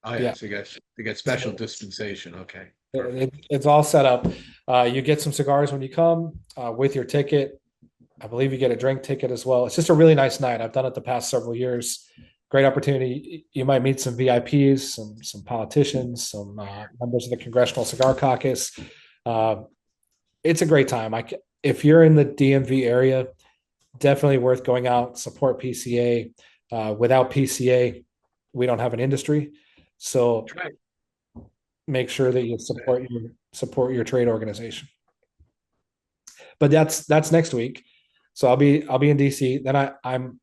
Oh yeah. Yeah. So you got special dispensation. Okay. It's all set up. You get some cigars when you come with your ticket. I believe you get a drink ticket as well. It's just a really nice night. I've done it the past several years. Great opportunity. You might meet some VIPs, some politicians, some members of the Congressional Cigar Caucus. It's a great time. If you're in the DMV area, definitely worth going out, support PCA. Without PCA, we don't have an industry. So Right. make sure that you support your trade organization. But that's next week. So I'll be in DC. Then I'm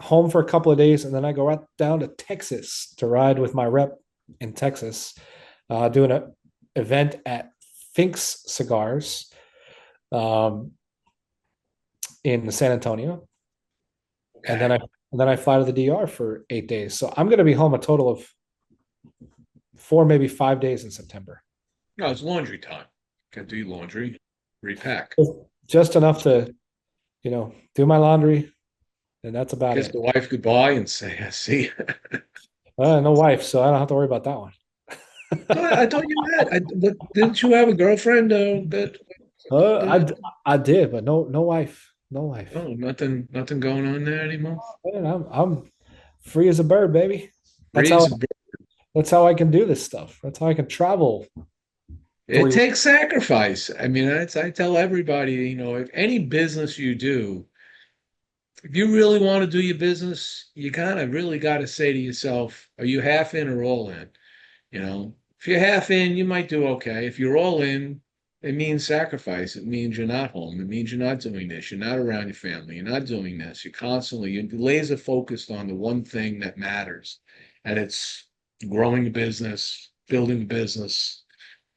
home for a couple of days, and then I go right down to Texas to ride with my rep in Texas, doing an event at Fink's Cigars in San Antonio. Okay. And then I fly to the DR for 8 days. So I'm going to be home a total of 4, maybe 5 days in September. No, it's laundry time. Got to do laundry, repack. Just enough to, do my laundry, and that's about Kiss it. the wife goodbye and say, "I see." No wife, so I don't have to worry about that one. I thought you had. But didn't you have a girlfriend that? I did, but no wife, no wife. Oh, nothing going on there anymore. Man, I'm free as a bird, baby. That's Breeze how and that's how I can do this stuff. That's how I can travel. It takes sacrifice. I mean, I tell everybody, if any business you do, if you really want to do your business, you kind of really got to say to yourself, are you half in or all in? You know, if you're half in, you might do okay. If you're all in, it means sacrifice. It means you're not home. It means you're not doing this. You're not around your family. You're not doing this. You're laser focused on the one thing that matters. And it's growing the business, building the business.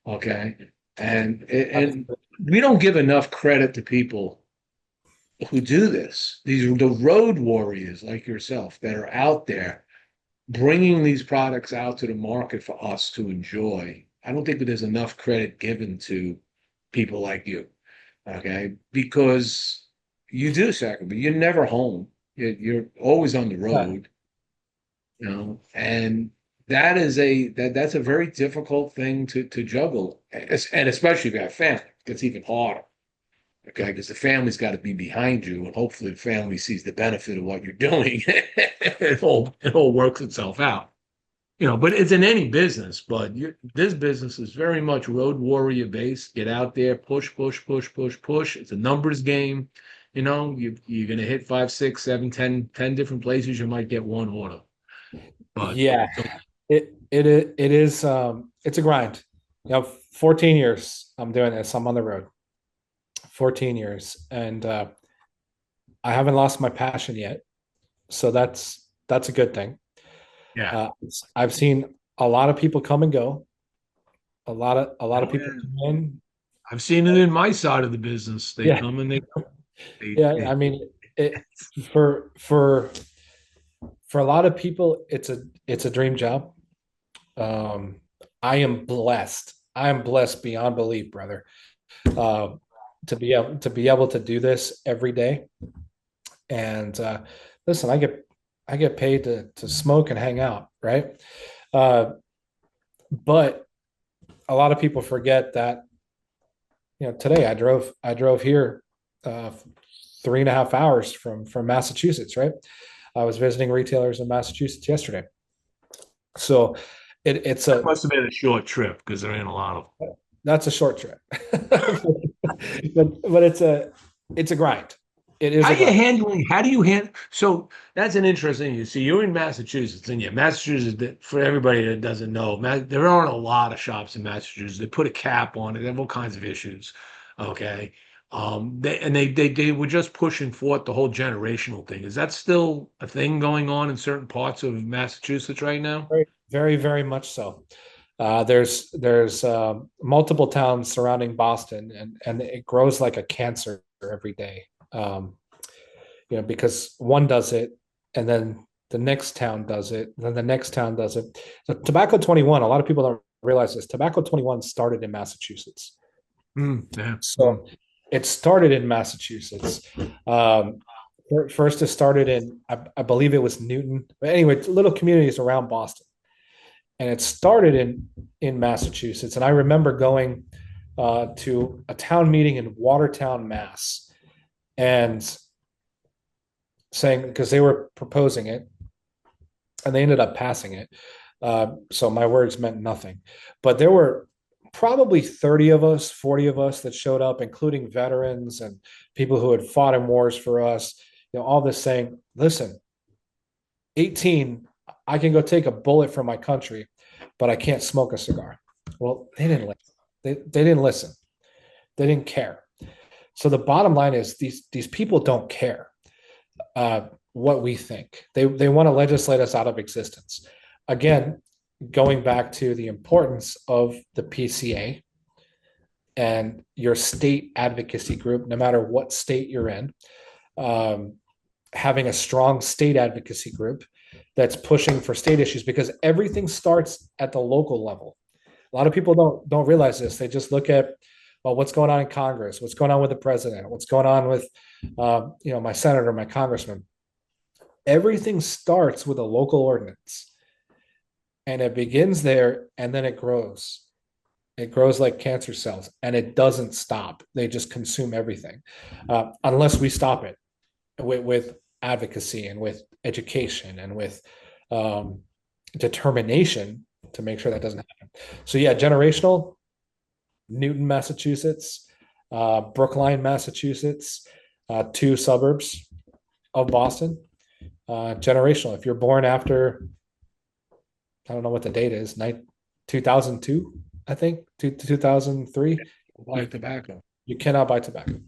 Okay. And we don't give enough credit to people who do this. These are the road warriors like yourself that are out there bringing these products out to the market for us to enjoy. I don't think that there's enough credit given to people like you, okay? Because you do sacrifice. You're never home. You're always on the road, you know, and that's a very difficult thing to juggle, and especially if you have family, it's even harder. Okay, because the family's got to be behind you, and hopefully the family sees the benefit of what you're doing. It all works itself out, you know. But it's in any business. But this business is very much road warrior based. Get out there, push, push, push, push, push. It's a numbers game. You know, you're gonna hit 5, 6, 7, 10 different places. You might get one order. But Yeah, it is it's a grind. 14 years I'm doing this. I'm on the road. 14 years, and I haven't lost my passion yet, so that's a good thing. yeah, I've seen a lot of people come and go, a lot of people come in. I've seen it in my side of the business. They Yeah, come and they go. yeah. I mean, it for for for a lot of people, it's a dream job. Um, I am blessed. I am blessed beyond belief, brother. Uh, to be able to do this every day. And listen, I get paid to smoke and hang out, right? Uh, but a lot of people forget that today I drove here 3.5 hours from Massachusetts, right? I was visiting retailers in Massachusetts yesterday. So it's That must have been a short trip because there ain't a lot of. that's a short trip. but it's a grind. It is How a are you grind. handling? How do you handle? So that's an interesting. You see, you're in Massachusetts, and yeah, Massachusetts. For everybody that doesn't know, there aren't a lot of shops in Massachusetts. They put a cap on it. They have all kinds of issues. Okay, they were just pushing forth the whole generational thing. Is that still a thing going on in certain parts of Massachusetts right now? Very, very, very much so. There's multiple towns surrounding Boston, and it grows like a cancer every day. Because one does it, and then the next town does it, and then the next town does it. So Tobacco 21, a lot of people don't realize this. Tobacco 21 started in Massachusetts. Yeah. So it started in Massachusetts. First, it started in, I believe it was Newton. But anyway, little communities around Boston. And it started in Massachusetts. And I remember going to a town meeting in Watertown, Mass, and saying, because they were proposing it, and they ended up passing it. So my words meant nothing. But there were probably 30 of us, 40 of us that showed up, including veterans and people who had fought in wars for us. All this saying, listen, 18, I can go take a bullet for my country, but I can't smoke a cigar. Well, they didn't listen. They didn't listen. They didn't care. So the bottom line is these people don't care what we think. They want to legislate us out of existence. Again, going back to the importance of the PCA and your state advocacy group, no matter what state you're in, having a strong state advocacy group that's pushing for state issues, because everything starts at the local level. A lot of people don't realize this. They just look at, well, what's going on in Congress, what's going on with the president, what's going on with my senator, my congressman. Everything starts with a local ordinance, and it begins there, and then it grows. It grows like cancer cells, and it doesn't stop. They just consume everything, unless we stop it with advocacy and with education and with determination to make sure that doesn't happen. So yeah, generational. Newton, Massachusetts, Brookline, Massachusetts, 2 suburbs. of Boston, generational. If you're born after, I don't know what the date is, 2002, I think, 2003, Buy tobacco. you cannot buy tobacco.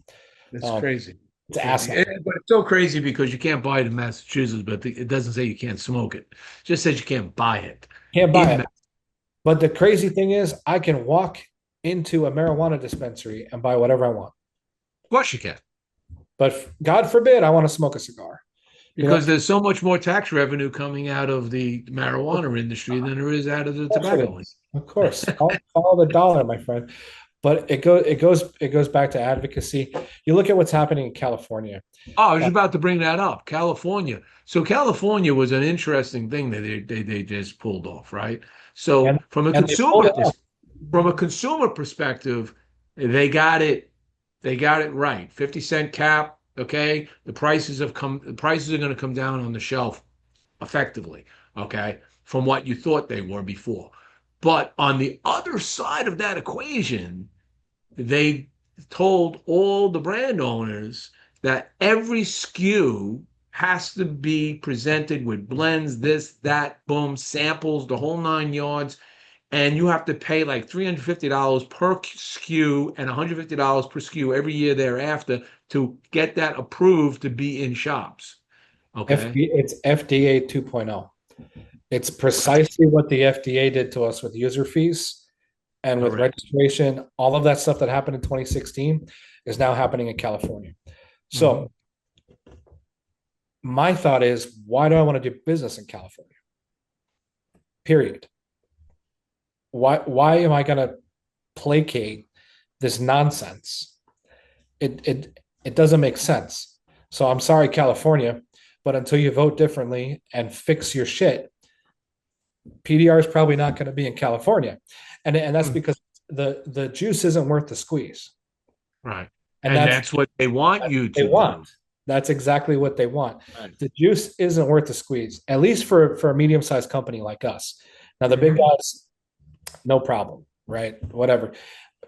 That's crazy. It's Crazy. asinine. But it's so crazy because you can't buy it in Massachusetts, but it doesn't say you can't smoke it. It just says you can't buy it. Can't buy In it. But the crazy thing is, I can walk into a marijuana dispensary and buy whatever I want. Of course you can. But God forbid I want to smoke a cigar. Because there's so much more tax revenue coming out of the marijuana industry than there is out of the tobacco. Of course. Follow the dollar, my friend. But it goes back to advocacy. You look at what's happening in California. Oh, I was about to bring that up. California. So California was an interesting thing that they just pulled off, right? So from a consumer perspective, they got it right. 50-cent cap. Okay, the prices are going to come down on the shelf effectively. Okay, from what you thought they were before. But on the other side of that equation, they told all the brand owners that every SKU has to be presented with blends, this, that, boom, samples, the whole 9 yards. And you have to pay like $350 per SKU and $150 per SKU every year thereafter to get that approved to be in shops. Okay. It's FDA 2.0. It's precisely what the FDA did to us with user fees and with registration. All of that stuff that happened in 2016 is now happening in California. So my thought is, why do I want to do business in California? Period. Why am I going to placate this nonsense? It doesn't make sense. So I'm sorry, California, but until you vote differently and fix your shit, PDR is probably not going to be in California, and that's because the juice isn't worth the squeeze. Right, and that's what they want you to do. That's exactly what they want. Right. The juice isn't worth the squeeze, at least for a medium-sized company like us. Now the big guys, no problem, right? Whatever.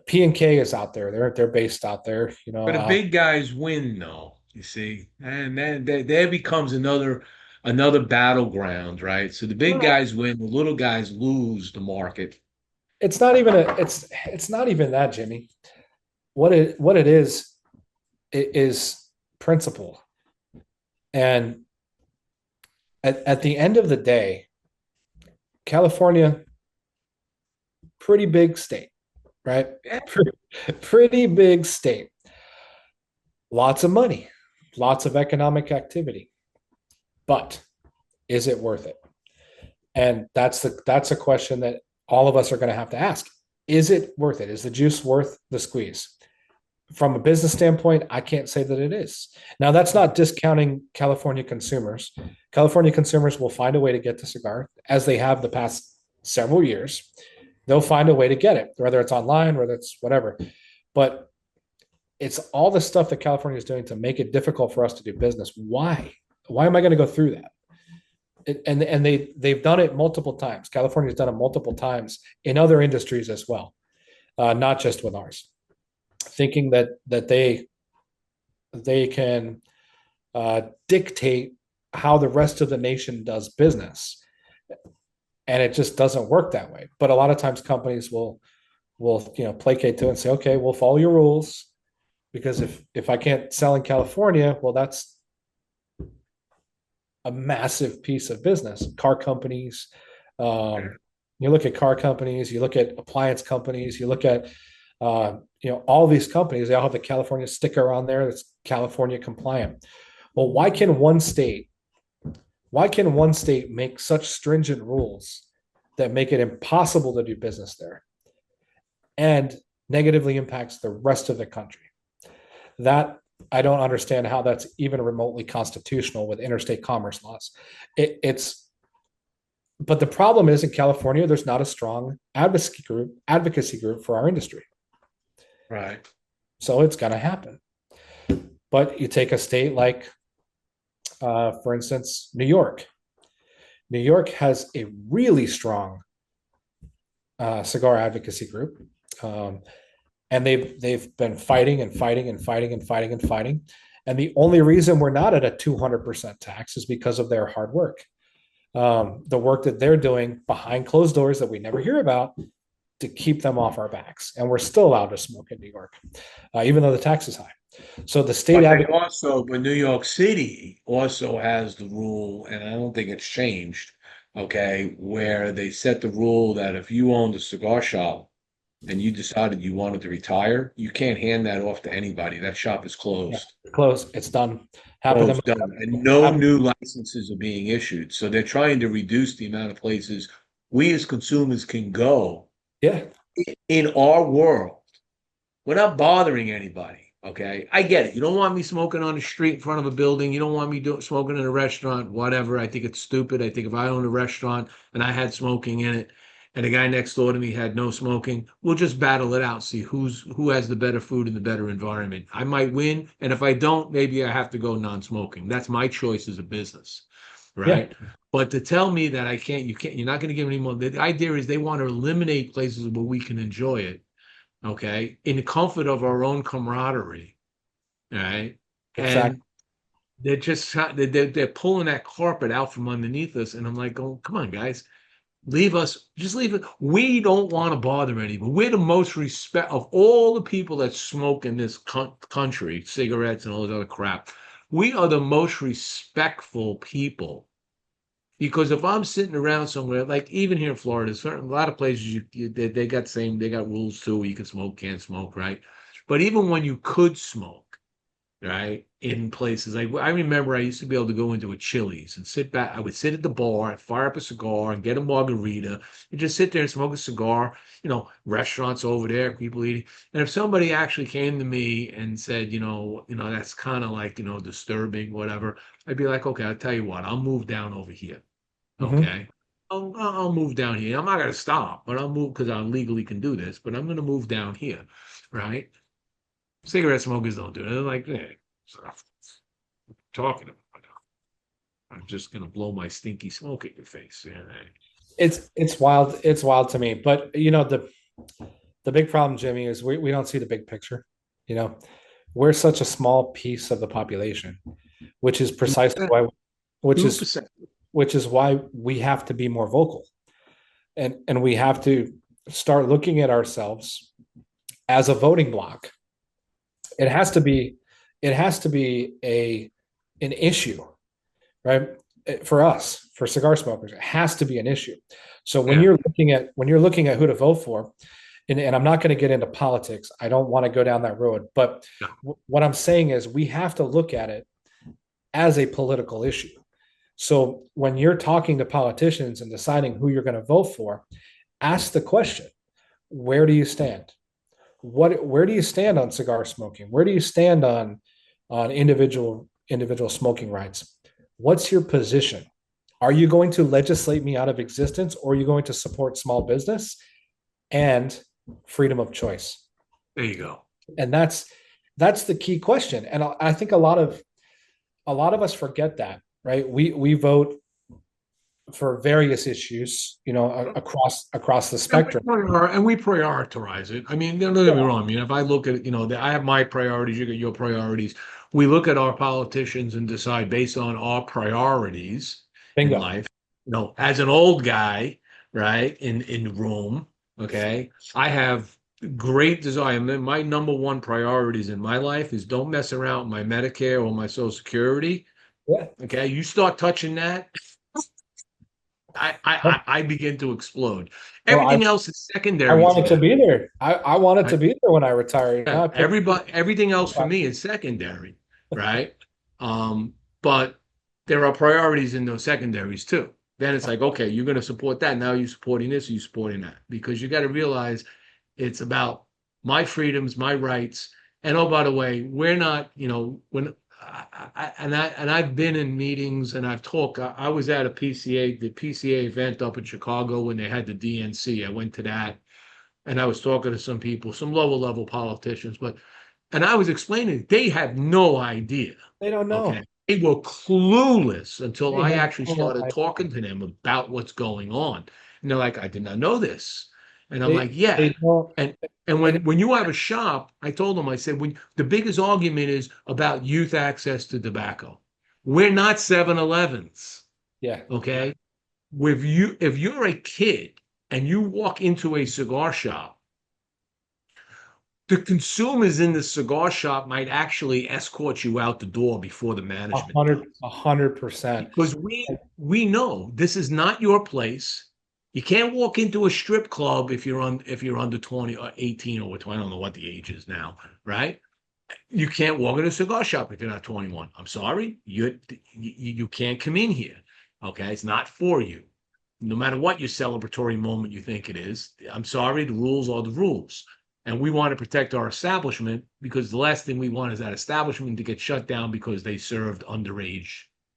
P&K is out there. They're based out there, you know. But the big guys win, though. You see, and then there becomes another battleground, right? So the big guys win, the little guys lose the market. It's not even it's not even that, Jimmie. What it is principle. And at the end of the day, California, pretty big state, right? Pretty big state. Lots of money, lots of economic activity. But is it worth it? And that's a question that all of us are going to have to ask. Is it worth it? Is the juice worth the squeeze? From a business standpoint, I can't say that it is. Now, that's not discounting California consumers. California consumers will find a way to get the cigar, as they have the past several years. They'll find a way to get it, whether it's online, whether it's whatever. But it's all the stuff that California is doing to make it difficult for us to do business. Why? Why am I going to go through that? And they've done it multiple times. California's done it multiple times in other industries as well, not just with ours. Thinking that they can dictate how the rest of the nation does business, and it just doesn't work that way. But a lot of times companies will placate to and say, okay, we'll follow your rules, because if I can't sell in California, well, that's a massive piece of business. Car companies, you look at car companies, you look at appliance companies, you look at all these companies, they all have the California sticker on there that's California compliant. Well, why can one state make such stringent rules that make it impossible to do business there and negatively impacts the rest of the country? That I don't understand how that's even remotely constitutional with interstate commerce laws. But the problem is, in California, there's not a strong advocacy group for our industry. Right. So it's going to happen. But you take a state like, for instance, New York. New York has a really strong cigar advocacy group. And they've been fighting and fighting and fighting and fighting and fighting. And the only reason we're not at a 200% tax is because of their hard work. The work that they're doing behind closed doors that we never hear about to keep them off our backs. And we're still allowed to smoke in New York, even though the tax is high. So the state But New York City also has the rule, and I don't think it's changed, okay, where they set the rule that if you owned a cigar shop and you decided you wanted to retire, you can't hand that off to anybody. That shop is closed. close, it's done. Half of them, Done. And no new licenses are being issued. So they're trying to reduce the amount of places we as consumers can go yeah, in our world. We're not bothering anybody. Okay, I get it. You don't want me smoking on the street in front of a building. You don't want me smoking in a restaurant, whatever. I think it's stupid. I think if I owned a restaurant and I had smoking in it, and the guy next door to me had no smoking, we'll just battle it out. See who has the better food and the better environment. I might win, and if I don't, maybe I have to go non-smoking. That's my choice as a business, right? yeah, But to tell me that you're not going to give any more. The idea is they want to eliminate places where we can enjoy it, okay, in the comfort of our own camaraderie, right? exactly. And they're pulling that carpet out from underneath us, and I'm like, oh, come on, guys, just leave it. We don't want to bother anybody. We're the most respect of all the people that smoke in this country, cigarettes and all this other crap. We are the most respectful people. Because if I'm sitting around somewhere, like even here in Florida, a lot of places they got rules too. Where you can smoke, can't smoke, right? But even when you could smoke, right, in places like I remember, I used to be able to go into a Chili's and sit back. I would sit at the bar, fire up a cigar, and get a margarita, and just sit there and smoke a cigar. Restaurants over there, people eating. And if somebody actually came to me and said, that's kind of like disturbing, whatever, I'd be like, okay, I'll tell you what, I'll move down over here. Mhm. Okay. I'll move down here. I'm not going to stop, but I'll move because I legally can do this, but I'm going to move down here. Right. Cigarette smokers don't do it. They're like, hey, talking about. I'm just going to blow my stinky smoke in your face. Yeah. It's wild. It's wild to me. But the big problem, Jimmy, is we don't see the big picture. You know, we're such a small piece of the population, which is precisely why which is 2%. which is why we have to be more vocal. And we have to start looking at ourselves as a voting bloc. It has to be an issue, right? For us, for cigar smokers, it has to be an issue. So when Yeah. you're looking at who to vote for, and I'm not going to get into politics. I don't want to go down that road. But No. what I'm saying is we have to look at it as a political issue. So when you're talking to politicians and deciding who you're going to vote for, ask the question, where do you stand? Where do you stand on cigar smoking? Where do you stand on individual smoking rights? What's your position? Are you going to legislate me out of existence, or are you going to support small business and freedom of choice? There you go. And that's the key question. And I think a lot of us forget that, right? We vote for various issues, across the spectrum. And we prioritize it. I mean, don't get me wrong. I mean, if I look at, I have my priorities, you get your priorities. We look at our politicians and decide based on our priorities in Bingo. life. As an old guy, right, in the room, okay, I have great desire. My number one priorities in my life is don't mess around with my Medicare or my Social Security. Yeah. Okay, you start touching that, I begin to explode. Well, Everything else is I secondary to wanted to that. be there. I wanted to be there when I retire. Everything else for me is secondary, right? But there are priorities in those secondaries too. Then it's like, okay, you're going to support that. Now you're supporting this, you're supporting that. Because you got to realize it's about my freedoms, my rights. And oh, by the way, we're not, when I've been in meetings and I've talked. I was at the PCA event up in Chicago when they had the DNC. I went to that and I was talking to some people, some lower level politicians, and I was explaining they have no idea. They don't know. Okay. They were clueless until They I have actually no started idea. talking to them about what's going on. And they're like, I did not know this. And I'm like, yeah. they don't, And and when you have a shop, I told them, I said, when the biggest argument is about youth access to tobacco. We're not 7-Elevens, yeah, okay? With you, if you're a kid and you walk into a cigar shop, the consumers in the cigar shop might actually escort you out the door before the a management does. hundred, 100%. Because we know this is not your place. You can't walk into a strip club if you're under 20 or 18 or 20. I don't know what the age is now, right? You can't walk in a cigar shop if you're not 21. I'm sorry, you can't come in here. Okay, it's not for you. No matter what your celebratory moment you think it is, I'm sorry, the rules are the rules. And we want to protect our establishment because the last thing we want is that establishment to get shut down because they served underage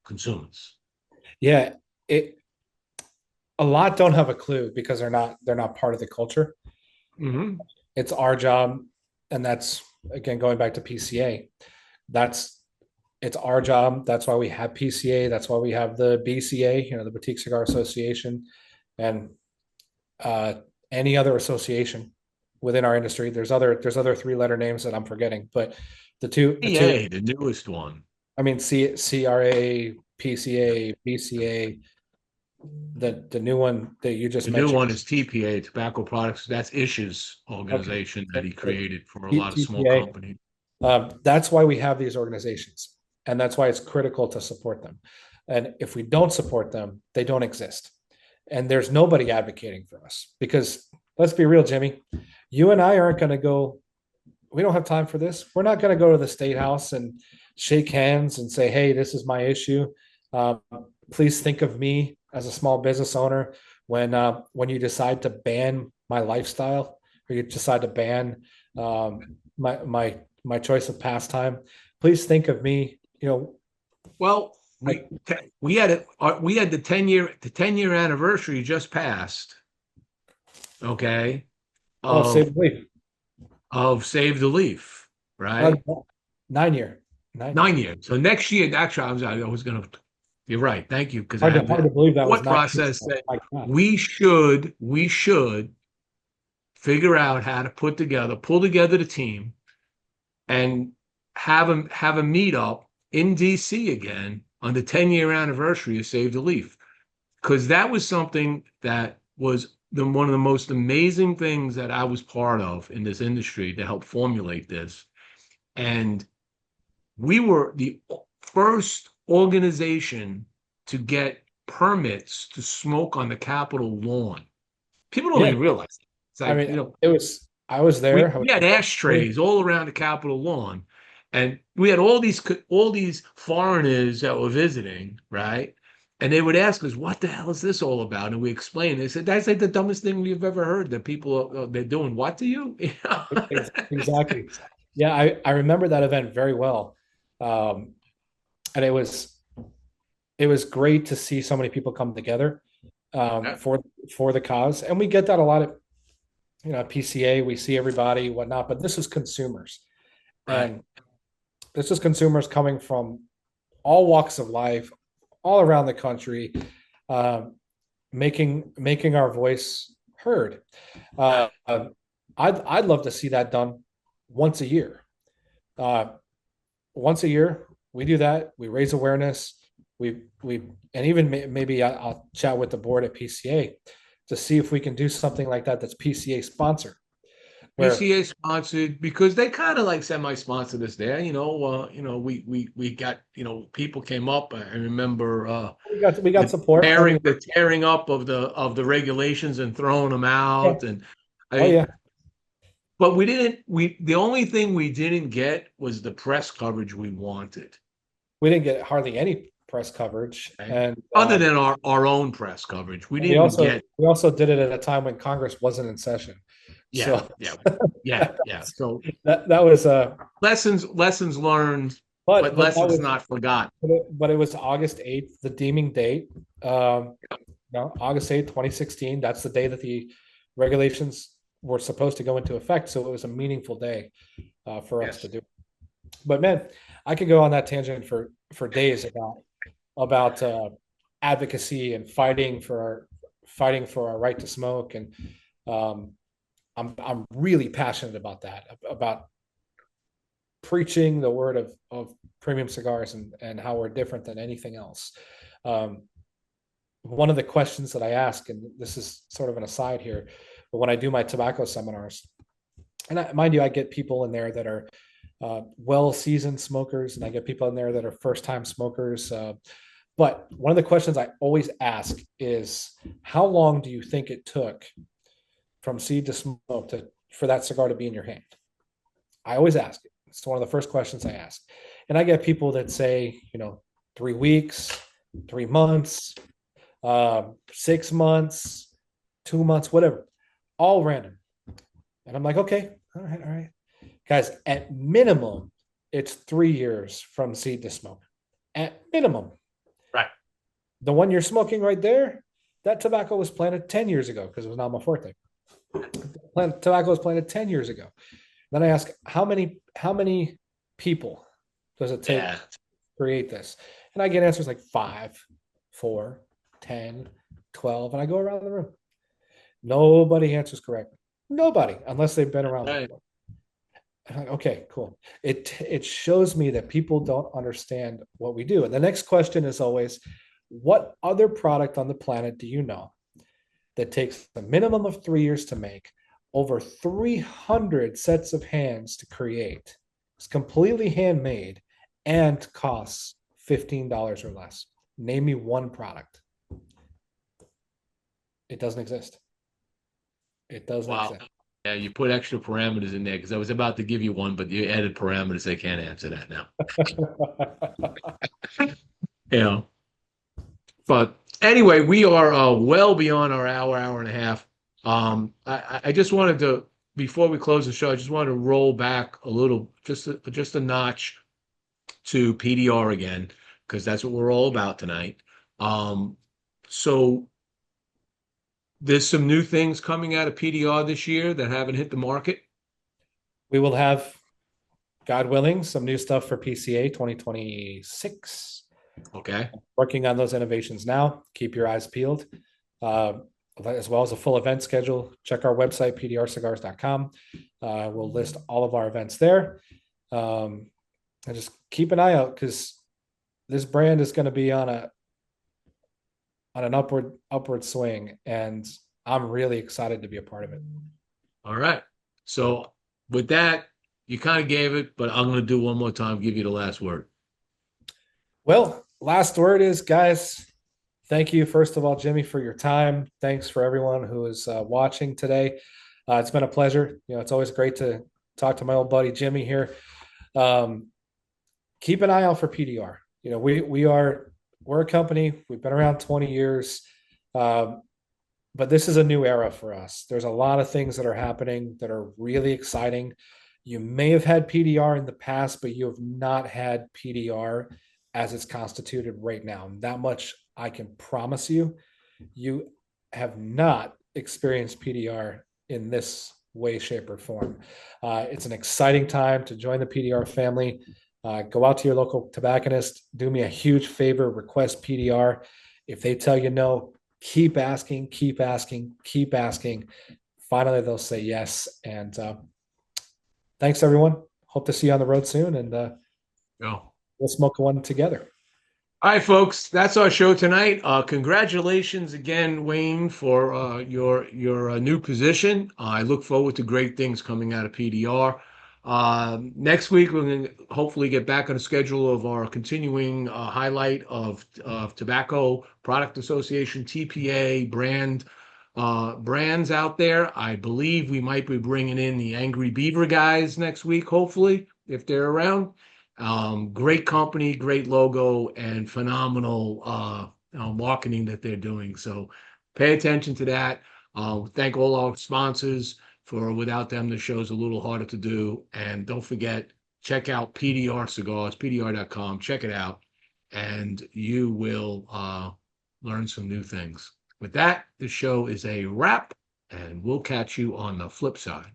consumers. Yeah, it a lot don't have a clue because they're not part of the culture. Mm-hmm. It's our job, and that's again going back to PCA. That's it's our job. That's why we have PCA. That's why we have the BCA, the Boutique Cigar Association, and uh, any other association within our industry. There's other three-letter names that I'm forgetting, but the two. PA, the newest one. I mean, CRA, PCA, BCA, the new one that you just The new mentioned. one is TPA, Tobacco Products. That's Ish's organization that he created for a lot of small TPA. companies. That's why we have these organizations, and that's why it's critical to support them. And if we don't support them, they don't exist. And there's nobody advocating for us because let's be real, Jimmie, you and I aren't going to go. We don't have time for this. We're not going to go to the state house and shake hands and say, "Hey, this is my issue. Um, please think of me as a small business owner when you decide to ban my lifestyle or you decide to ban my choice of pastime. Please think of me." Well, we had the 10-year anniversary just passed, okay, Oh, of save the leaf. Save the Leaf, right? 9 year, 9 years. So next year, actually, I was gonna. You're right. Thank you, because I had Hard to the believe that was thought 9 years. process that My God. we should figure out how to pull together the team and have a meetup in DC again on the 10-year anniversary of Save the Leaf. Because that was something that was one of the most amazing things that I was part of in this industry to help formulate this. And we were the first organization to get permits to smoke on the Capitol lawn. People don't Yeah, even realize it. It's I like, mean, I was we, there. we had ashtrays all around the Capitol lawn, and we had all these foreigners that were visiting, right? And they would ask us, "What the hell is this all about?" And we explained. They said, "That's like the dumbest thing we've ever heard. That people they're doing what to you?" Exactly. Yeah, I remember that event very well. And it was great to see so many people come together Yeah. for the cause. And we get that a lot of PCA, we see everybody, whatnot, but this is consumers. Right. And this is consumers coming from all walks of life, all around the country, um, making our voice heard. I'd love to see that done once a year. Uh, Once a year, we do that. We raise awareness. We and even maybe I'll chat with the board at PCA to see if we can do something like that. That's PCA sponsored. Where PCA sponsored because they kind of like semi-sponsored us there. We got people came up. I remember we got support. the tearing up of the regulations and throwing them Yeah. out, and Oh I yeah, but we didn't. The only thing we didn't get was the press coverage we wanted, we didn't get hardly any press coverage, okay? and Other than our own press coverage. We we didn't also get. we also did it at a time when Congress wasn't in session. Yeah, So yeah, yeah. So that was lessons learned, but but but that lessons was not forgotten. but it was August 8th, the deeming date. Um, no, August 8th, 2016. That's the day that the regulations were supposed to go into effect. So it was a meaningful day for us Yes. to do. But man, I could go on that tangent for days about advocacy and fighting for our right to smoke. And I'm really passionate about that, about preaching the word of premium cigars and how we're different than anything else. Um, One of the questions that I ask, and this is sort of an aside here, but when I do my tobacco seminars, and mind you, I get people in there that are well-seasoned smokers, and I get people in there that are first-time smokers. But one of the questions I always ask is, how long do you think it took from seed to smoke for that cigar to be in your hand? I always ask it. It's one of the first questions I ask. And I get people that say, 3 weeks, 3 months, 6 months, 2 months, whatever, all random. And I'm like, okay, all right. Guys, at minimum, it's 3 years from seed to smoke. At minimum. Right. The one you're smoking right there, that tobacco was planted 10 years ago because it was not my forte. Tobacco was planted 10 years ago. Then I ask, how many people does it take to create this? And I get answers like 5, 4, 10, 12, and I go around the room. Nobody answers correctly. Nobody, unless they've been around before. I'm like, okay, cool. It shows me that people don't understand what we do. And the next question is always, what other product on the planet do you know that takes a minimum of 3 years to make, over 300 sets of hands to create, it's completely handmade, and costs $15 or less? Name me one product. It doesn't exist. It doesn't exist. Yeah, you put extra parameters in there because I was about to give you one, but you added parameters. I can't answer that now. But anyway, we are well beyond our hour and a half. I just wanted to, before we close the show, I just wanted to roll back a little, just a notch to PDR again, because that's what we're all about tonight. So there's some new things coming out of PDR this year that haven't hit the market. We will have, God willing, some new stuff for PCA 2026. Okay. Working on those innovations now. Keep your eyes peeled. As well as a full event schedule. Check our website, pdrcigars.com. We'll list all of our events there. And just keep an eye out, because this brand is going to be on an upward swing, and I'm really excited to be a part of it. All right. So with that, you kind of gave it, but I'm going to do one more time, give you the last word. Well, last word is, guys, thank you, first of all, Jimmie, for your time. Thanks for everyone who is watching today. It's been a pleasure. It's always great to talk to my old buddy Jimmie here. Keep an eye out for PDR. We're a company. We've been around 20 years, but this is a new era for us. There's a lot of things that are happening that are really exciting. You may have had PDR in the past, but you have not had PDR as it's constituted right now. That much I can promise you. You have not experienced PDR in this way, shape, or form. It's an exciting time to join the PDR family. Go out to your local tobacconist. Do me a huge favor, request PDR. If they tell you no, keep asking, keep asking, keep asking. Finally, they'll say yes. And thanks, everyone. Hope to see you on the road soon, and we'll smoke one together. All right, folks, that's our show tonight. Congratulations again, Wayne, for your new position. I look forward to great things coming out of PDR. Next week, we're going to hopefully get back on the schedule of our continuing highlight of Tobacco Product Association, TPA brands out there. I believe we might be bringing in the Angry Beaver guys next week, hopefully, if they're around. Great company, great logo, and phenomenal marketing that they're doing. So pay attention to that. Thank all our sponsors. Without them, the show's a little harder to do. And don't forget, check out PDR Cigars, pdr.com. Check it out, and you will learn some new things. With that, the show is a wrap, and we'll catch you on the flip side.